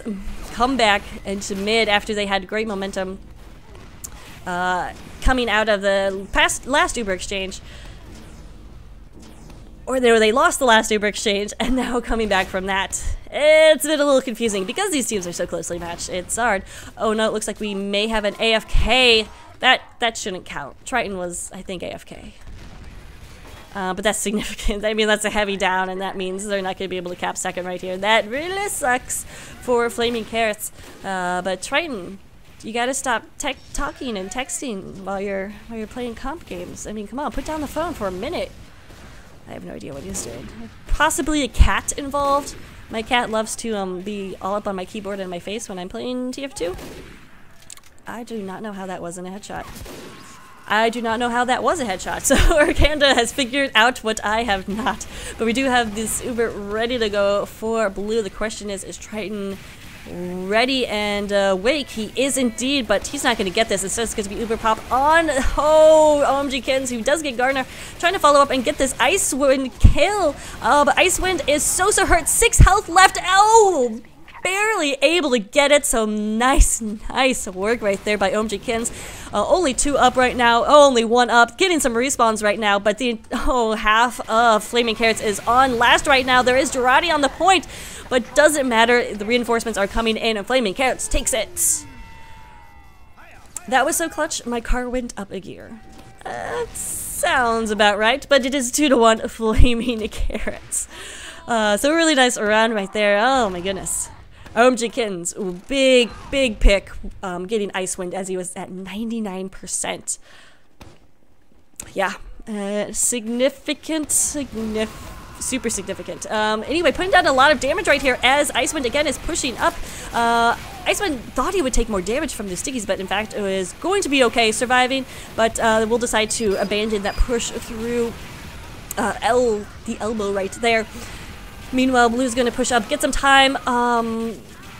comeback into mid after they had great momentum coming out of the last Uber exchange. Or they lost the last Uber exchange, and now coming back from that. It's been a little confusing because these teams are so closely matched. It's hard. Oh no, it looks like we may have an AFK. That shouldn't count. Triton was, I think, AFK. But that's significant. I mean, that's a heavy down, and that means they're not going to be able to cap second right here. That really sucks for Flaming Carrots. But Triton, you gotta stop talking and texting while you're playing comp games. I mean, come on, put down the phone for a minute. I have no idea what he's doing. Possibly a cat involved. My cat loves to be all up on my keyboard and my face when I'm playing TF2. I do not know how that wasn't a headshot. I do not know how that was a headshot. So Arcanda has figured out what I have not. But we do have this Uber ready to go for blue. The question is Triton ready and awake? He is indeed, but he's not going to get this. It's just going to be Uber pop on OMG Kins, who does get Gardner, trying to follow up and get this Icewind kill. But Icewind is so hurt. 6 health left. Oh, barely able to get it. So nice work right there by OMG Kins. Only 2 up right now. Only 1 up. Getting some respawns right now, but the half of Flaming Carrots is on last right now. There is Girardi on the point, but doesn't matter. The reinforcements are coming in, and Flaming Carrots takes it. That was so clutch, my car went up a gear. Sounds about right, but it is 2-1 Flaming Carrots. So a really nice run right there. Oh my goodness. OMG Kittens, ooh, big pick, getting Icewind as he was at 99%. Yeah, significant, super significant. Anyway, putting down a lot of damage right here as Icewind again is pushing up. Icewind thought he would take more damage from the stickies, but in fact it was going to be okay surviving, but we'll decide to abandon that push through the elbow right there. Meanwhile, Blue's gonna push up, get some time,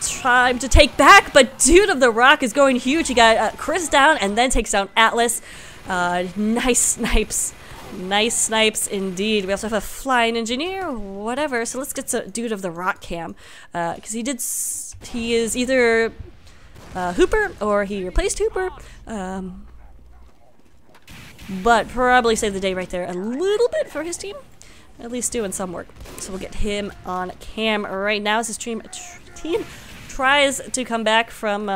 try to take back, but Dude of the Rock is going huge. He got Chris down and then takes down Atlas. Nice snipes. Nice snipes indeed. We also have a Flying Engineer, whatever. So let's get to Dude of the Rock cam, because he is either Hooper or he replaced Hooper. But probably saved the day right there a little bit for his team. At least doing some work. So we'll get him on cam right now as his team tries to come back from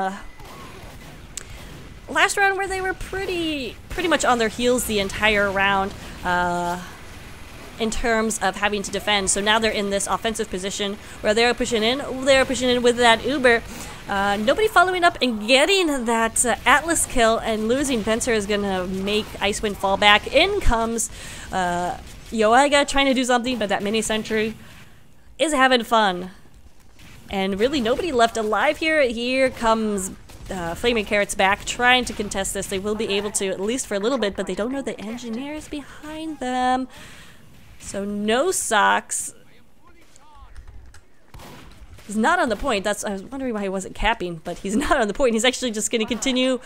last round where they were pretty much on their heels the entire round in terms of having to defend. So now they're in this offensive position where they're pushing in with that Uber. Nobody following up and getting that Atlas kill, and losing Venser is gonna make Icewind fall back. In comes Yoiga trying to do something, but that mini sentry is having fun. And really nobody left alive here. Here comes Flaming Carrots back, trying to contest this. They will be able to, at least for a little bit, but they don't know the engineers behind them. So no socks. He's not on the point. I was wondering why he wasn't capping, but he's not on the point. He's actually just going to continue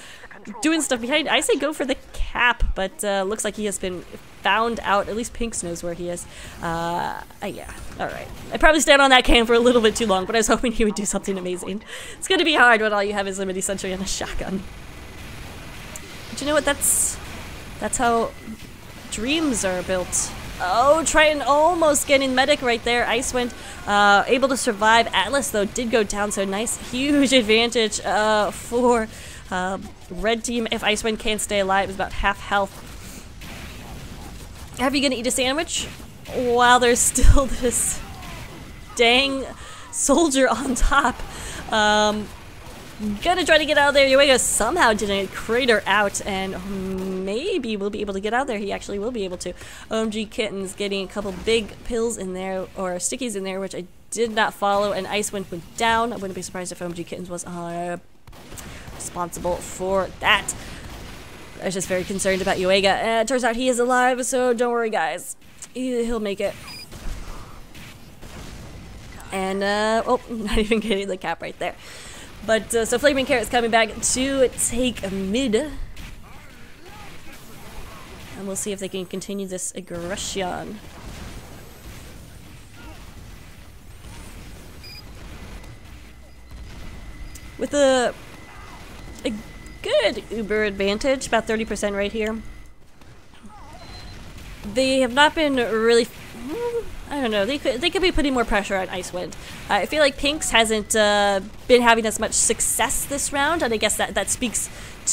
doing stuff behind. I say go for the cap, but looks like he has been found out. At least Pinks knows where he is. Yeah, alright. I probably stayed on that cam for a little bit too long, but I was hoping he would do something amazing. It's going to be hard when all you have is a mini sentry and a shotgun. But you know what? That's how dreams are built. Oh, Triton almost getting medic right there. Icewind able to survive. Atlas, though, did go down, so nice, huge advantage for red team. If Icewind can't stay alive, it's about half health. Are you gonna eat a sandwich while there's still this dang soldier on top? Gonna try to get out there. Yoiga somehow didn't crater out, and maybe we'll be able to get out there. He actually will be able to. OMG Kittens getting a couple big pills in there, or stickies in there, which I did not follow, and Icewind went down. I wouldn't be surprised if OMG Kittens was responsible for that. I was just very concerned about Yoiga. It turns out he is alive, so don't worry, guys. He'll make it. And, oh, not even getting the cap right there. But, so Flaming Carrot's coming back to take a mid. And we'll see if they can continue this aggression. With a good Uber advantage, about 30% right here. They have not been really... I don't know, they could be putting more pressure on Icewind. I feel like Pinks hasn't been having as much success this round, and I guess that speaks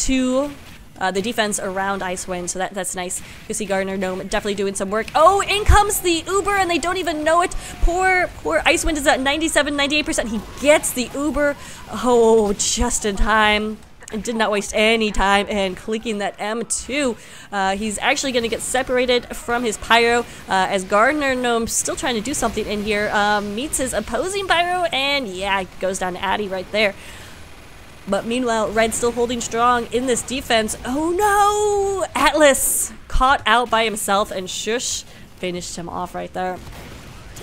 to the defense around Icewind, so that's nice. You see Gardner Gnome definitely doing some work. Oh, in comes the Uber, and they don't even know it. Poor Icewind is at 97, 98%. He gets the Uber. Oh, just in time. And did not waste any time and clicking that M2. He's actually going to get separated from his Pyro as Gardner Gnome still trying to do something in here. Meets his opposing Pyro, and yeah, goes down to Addy right there. But meanwhile, Red still holding strong in this defense. Oh no! Atlas caught out by himself, and Shush finished him off right there.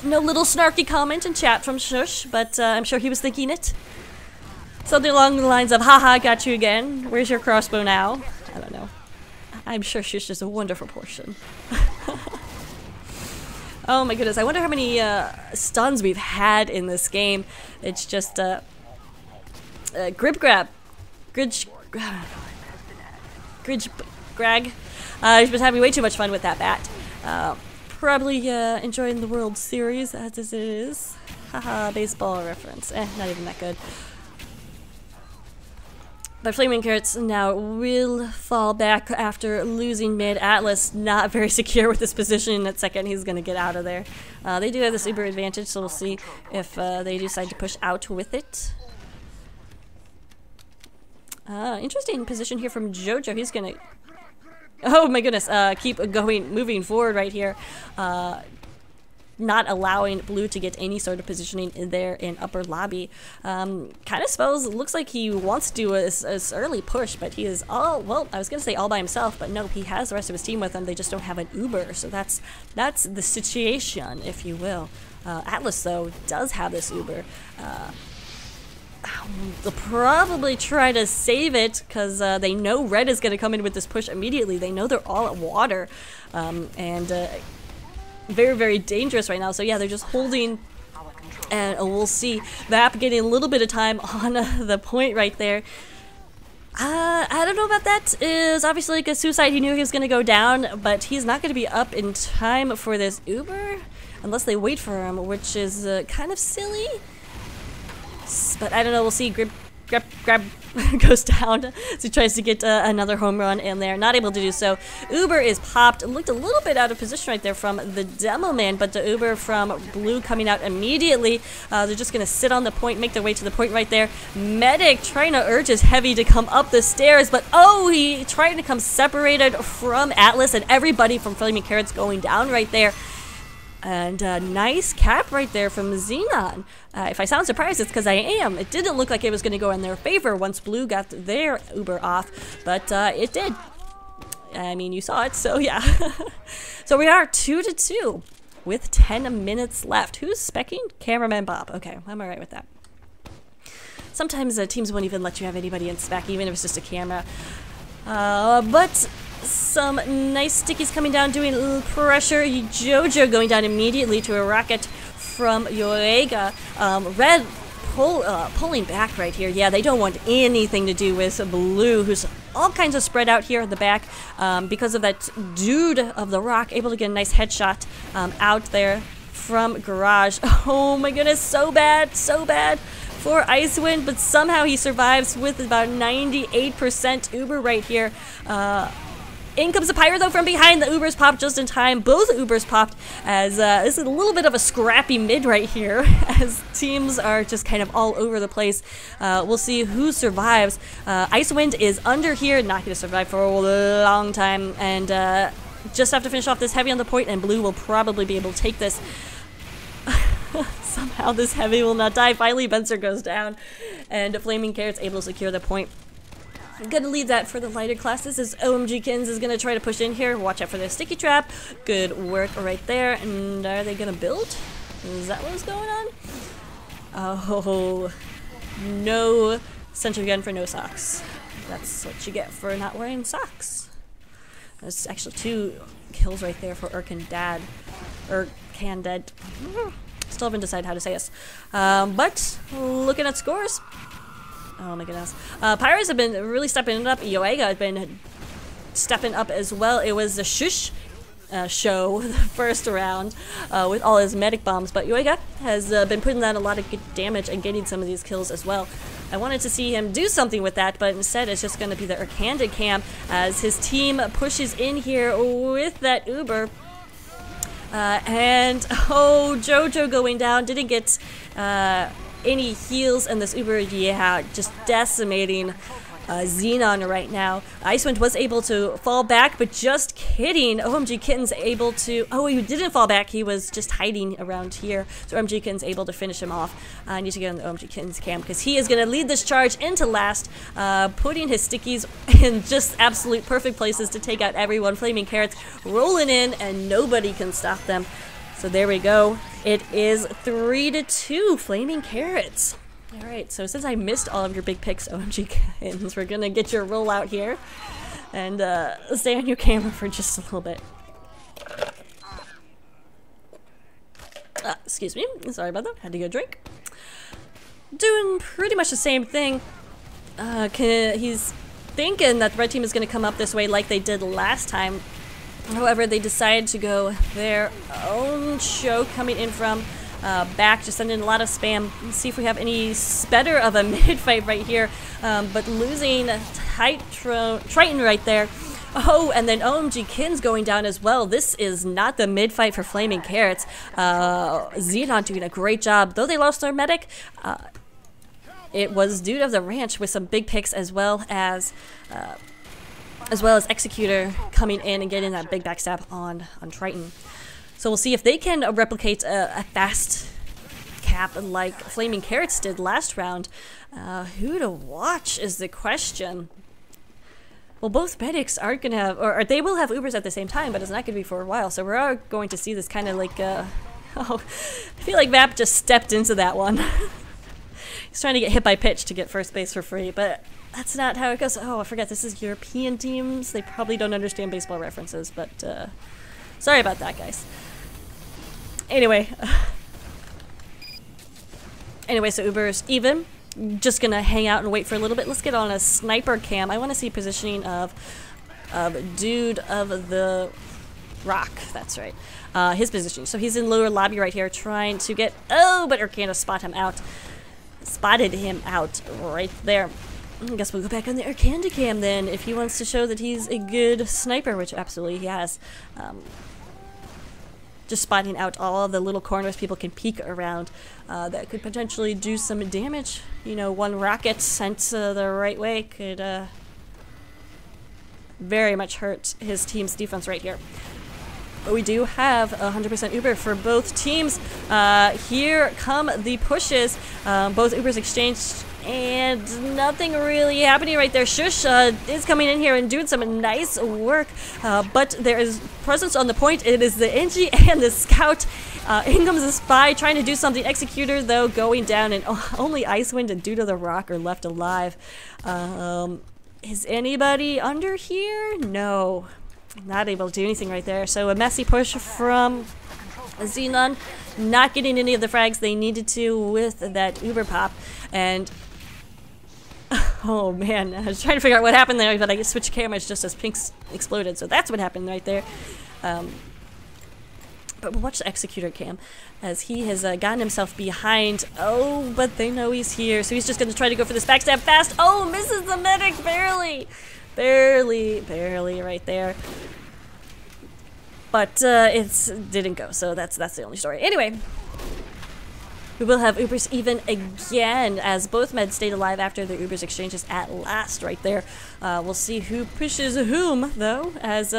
No little snarky comment in chat from Shush, but I'm sure he was thinking it. Something along the lines of, haha, got you again. Where's your crossbow now? I don't know. I'm sure Shush is a wonderful portion. Oh my goodness, I wonder how many stuns we've had in this game. It's just, Grib Grab. Grag. He's been having way too much fun with that bat. Probably enjoying the World Series as it is. Haha, baseball reference. Not even that good. But Flaming Carrots now will fall back after losing mid. Atlas not very secure with this position. In that second, he's going to get out of there. They do have this Uber advantage, so we'll see if they decide to push out with it. Interesting position here from Jojo. He's going to... Oh my goodness, keep going, moving forward right here. Not allowing Blue to get any sort of positioning in there in upper lobby. Kind of suppose it looks like he wants to do a early push, but he is all, well, I was gonna say all by himself, but no, he has the rest of his team with him. They just don't have an Uber, so that's the situation, if you will. Atlas though does have this Uber. They'll probably try to save it because they know Red is going to come in with this push immediately. They know they're all at water, and very, very dangerous right now. So yeah, they're just holding, and we'll see Vap getting a little bit of time on the point right there. I don't know about that. Is obviously like a suicide. He knew he was going to go down, but he's not going to be up in time for this Uber unless they wait for him, which is kind of silly. But I don't know, we'll see. Grab goes down as he tries to get another home run in there. Not able to do so. Uber is popped. Looked a little bit out of position right there from the Demo Man, but the Uber from Blue coming out immediately. They're just going to sit on the point, make their way to the point right there. Medic trying to urge his Heavy to come up the stairs, but oh, he trying to come separated from Atlas, and everybody from Flaming Carrots going down right there. And nice cap right there from Xenon. If I sound surprised, it's because I am. It didn't look like it was going to go in their favor once Blue got their Uber off, but it did. I mean, you saw it, so yeah. So we are 2-2 with 10 minutes left. Who's specking? Cameraman Bob. Okay, I'm alright with that. Sometimes teams won't even let you have anybody in spec, even if it's just a camera. But some nice stickies coming down, doing a little pressure. Jojo going down immediately to a rocket from Yoega. Red pulling back right here. Yeah, they don't want anything to do with Blue, who's all kinds of spread out here in the back because of that dude of the rock, able to get a nice headshot out there from Garage. Oh my goodness, so bad for Icewind, but somehow he survives with about 98% Uber right here. In comes the Pyro though from behind. The Ubers popped just in time. Both Ubers popped as this is a little bit of a scrappy mid right here as teams are just kind of all over the place. We'll see who survives. Icewind is under here, not going to survive for a long time, and just have to finish off this Heavy on the point, and Blue will probably be able to take this. Somehow this Heavy will not die. Finally Benzer goes down, and Flaming Carrots able to secure the point. I'm gonna leave that for the lighter classes as OMG Kins is gonna try to push in here. Watch out for the sticky trap. Good work right there. And are they gonna build? Is that what's going on? Oh, no sentry gun for no socks. That's what you get for not wearing socks. There's actually 2 kills right there for Urkan Dad. Urkan Dead. Still haven't decided how to say this. But looking at scores. Oh my goodness. Pirates have been really stepping it up. Yoega has been stepping up as well. It was the Shush show the first round with all his medic bombs, but Yoega has been putting down a lot of good damage and getting some of these kills as well. I wanted to see him do something with that, but instead it's just going to be the Urkanda cam as his team pushes in here with that Uber. And oh, Jojo going down, didn't get any heals, and this Uber, yeah, just decimating Xenon right now. Icewind was able to fall back, but just kidding. OMG Kitten's able to... Oh, he didn't fall back. He was just hiding around here. So OMG Kitten's able to finish him off. I need to get on the OMG Kitten's cam because he is going to lead this charge into last, putting his stickies in just absolute perfect places to take out everyone. Flaming Carrots rolling in, and nobody can stop them. So there we go. It is 3-2 Flaming Carrots. Alright, so since I missed all of your big picks, OMG Kittens, we're gonna get your roll out here and stay on your camera for just a little bit. Excuse me, sorry about that, had to get a drink. Doing pretty much the same thing. He's thinking that the red team is gonna come up this way like they did last time. However, they decided to go their own show, coming in from back, just sending a lot of spam. Let's see if we have any better of a mid fight right here. But losing Triton right there. Oh, and then OMG Kin's going down as well. This is not the mid fight for Flaming Carrots. Xenon doing a great job. Though they lost their medic, it was due to the ranch with some big picks as well as Executor coming in and getting that big backstab on Triton. So we'll see if they can replicate a fast cap like Flaming Carrots did last round. Who to watch is the question. Well, both medics aren't going to have, or they will have Ubers at the same time, but it's not going to be for a while. So we're going to see this kind of like, oh, I feel like Vap just stepped into that one. He's trying to get hit by pitch to get first base for free, but that's not how it goes. Oh, I forgot, this is European teams. They probably don't understand baseball references, but sorry about that, guys. Anyway, so Uber's even. Just gonna hang out and wait for a little bit. Let's get on a sniper cam. I want to see positioning of Dude of the Rock. That's right. His positioning. So he's in lower lobby right here, trying to get. Oh, but Urkana spotted him out right there. I guess we'll go back on the Urkana cam then, if he wants to show that he's a good sniper, which absolutely he has. Just spotting out all of the little corners people can peek around that could potentially do some damage. You know, one rocket sent the right way could very much hurt his team's defense right here. But we do have 100% Uber for both teams. Here come the pushes. Both Ubers exchanged, and nothing really happening right there. Shush is coming in here and doing some nice work, but there is presence on the point. It is the NG and the Scout. In comes the Spy trying to do something. Executor, though, going down, and only Icewind and Dude of the Rock are left alive. Is anybody under here? No. Not able to do anything right there. So a messy push from Xenon, not getting any of the frags they needed to with that Uber pop. And oh man, I was trying to figure out what happened there, but I switched cameras just as Pinks exploded. So that's what happened right there. But watch the Executor cam as he has gotten himself behind. Oh, but they know he's here, so he's just going to try to go for this backstab fast. Oh, misses the medic barely. Barely right there. But it didn't go, so that's the only story. Anyway, we will have Ubers even again as both meds stayed alive after the Ubers exchanges at last right there. We'll see who pushes whom, though, as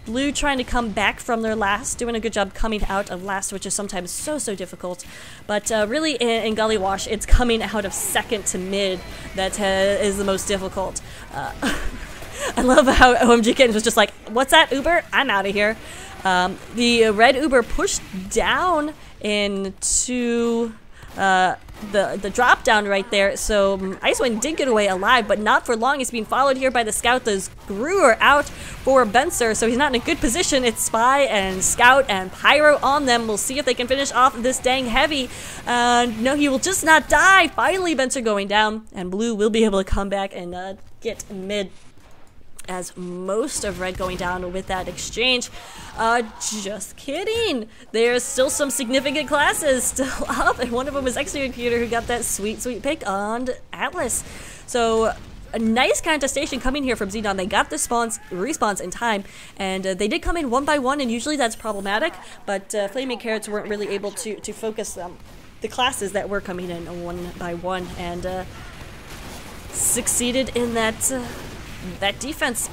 Blue trying to come back from their last, doing a good job coming out of last, which is sometimes so difficult. But really in Gullywash, it's coming out of second to mid that is the most difficult. I love how OMG Kittens was just like, what's that, Uber? I'm out of here. The red Uber pushed down into the drop down right there, so Icewind did get away alive, but not for long. He's being followed here by the Scout. The Screw are out for Benser, so he's not in a good position. It's Spy and Scout and Pyro on them. We'll see if they can finish off this dang heavy. No, he will just not die. Finally, Benser going down, and Blue will be able to come back and get mid. As most of red going down with that exchange. Just kidding. There's still some significant classes still up, and one of them is Executor, who got that sweet pick on Atlas. So a nice contestation coming here from Xenon. They got the respawns in time, and they did come in one by one, and usually that's problematic, but Flaming Carrots weren't really able to focus the classes that were coming in one by one, and succeeded in that defense.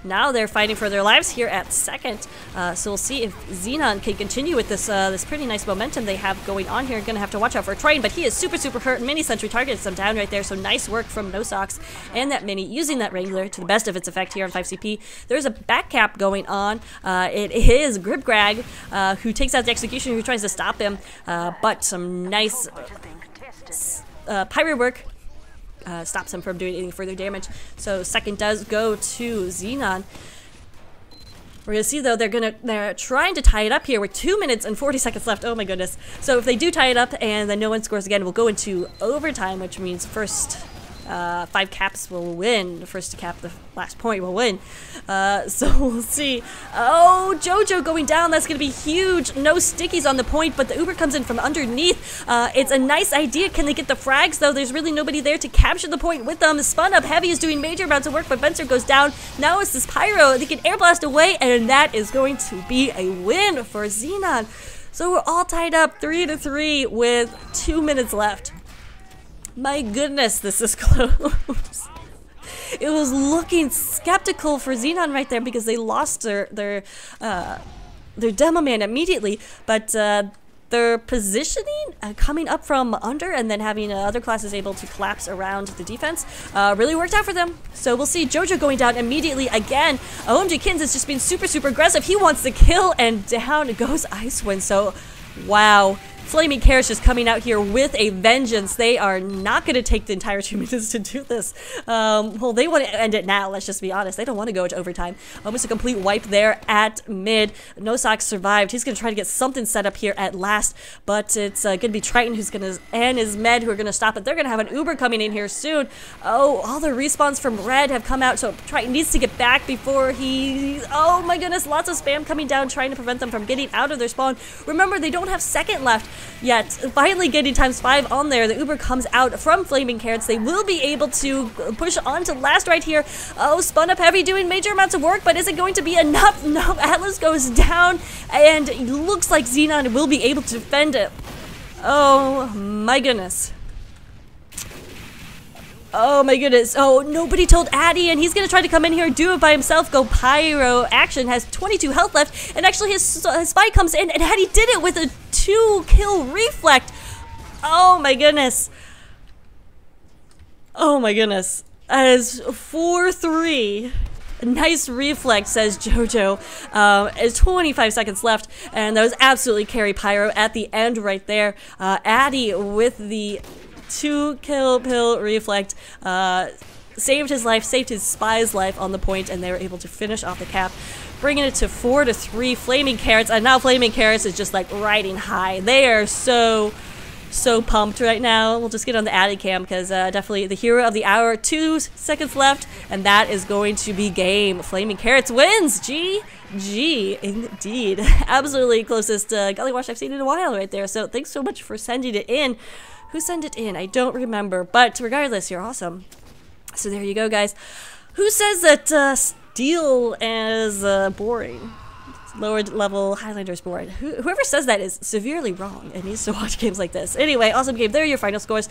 Now they're fighting for their lives here at second, so we'll see if Xenon can continue with this this pretty nice momentum they have going on here. Gonna have to watch out for Triton, but he is super hurt. Mini Sentry targets them down right there, so nice work from No Socks and that Mini using that Wrangler to the best of its effect here on 5CP. There's a back cap going on. It is Gribgrag who takes out the Executioner, who tries to stop him, but some nice Pyro work stops him from doing any further damage. So second does go to Xenon. We're gonna see though they're trying to tie it up here with 2 minutes and 40 seconds left. Oh my goodness. So if they do tie it up and then no one scores again, we'll go into overtime, which means first 5 caps will win. The first to cap the last point will win. So we'll see. Oh, JoJo going down. That's going to be huge. No stickies on the point, but the Uber comes in from underneath. It's a nice idea. Can they get the frags, though? There's really nobody there to capture the point with them. Spun Up Heavy is doing major amounts of work, but Benzer goes down. Now it's this Pyro. They can air blast away, and that is going to be a win for Xenon. So we're all tied up 3-3 with 2 minutes left. My goodness, this is close. It was looking skeptical for Xenon right there because they lost their demo man immediately, but their positioning coming up from under and then having other classes able to collapse around the defense really worked out for them. So we'll see JoJo going down immediately again. OMG Kittens has just been super aggressive. He wants to kill, and down goes Icewind. So wow. Flaming Carrots just coming out here with a vengeance. They are not going to take the entire 2 minutes to do this. Well, they want to end it now, let's just be honest. They don't want to go into overtime. Almost a complete wipe there at mid. No Socks survived. He's going to try to get something set up here at last, but it's going to be Triton who's going to, and his med who are going to stop it. They're going to have an Uber coming in here soon. Oh, all the respawns from Red have come out, so Triton needs to get back before he... Oh my goodness, lots of spam coming down, trying to prevent them from getting out of their spawn. Remember, they don't have second left yet. Finally getting ×5 on there. The Uber comes out from Flaming Carrots. They will be able to push on to last right here. Oh, Spun Up Heavy doing major amounts of work, but is it going to be enough? No, Atlas goes down, and it looks like Xenon will be able to defend it. Oh my goodness. Oh my goodness. Oh, nobody told Addy, and he's going to try to come in here and do it by himself. Go Pyro. Action has 22 health left, and actually his spy comes in, and Addy did it with a 2-kill reflect. Oh my goodness. Oh my goodness. That is 4-3. Nice reflect, says JoJo. It's 25 seconds left, and that was absolutely carry Pyro at the end right there. Addy with the 2-kill pill reflect saved his life, saved his spy's life on the point, and they were able to finish off the cap, bringing it to 4-3. Flaming Carrots, and now Flaming Carrots is just like riding high. They are so pumped right now. We'll just get on the Addy cam because definitely the hero of the hour. 2 seconds left, and that is going to be game. Flaming Carrots wins. GG indeed. Absolutely closest Gullywash I've seen in a while right there. So thanks so much for sending it in. Who sent it in? I don't remember, but regardless, you're awesome. So there you go, guys. Who says that Steel is boring? Lower level Highlander's boring. Whoever says that is severely wrong and needs to watch games like this. Anyway, awesome game. There are your final scores.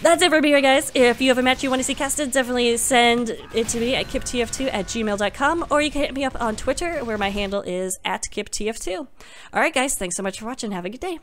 That's it for me, guys. If you have a match you want to see casted, definitely send it to me at kiptf2@gmail.com, or you can hit me up on Twitter, where my handle is @kiptf2. Alright, guys, thanks so much for watching. Have a good day.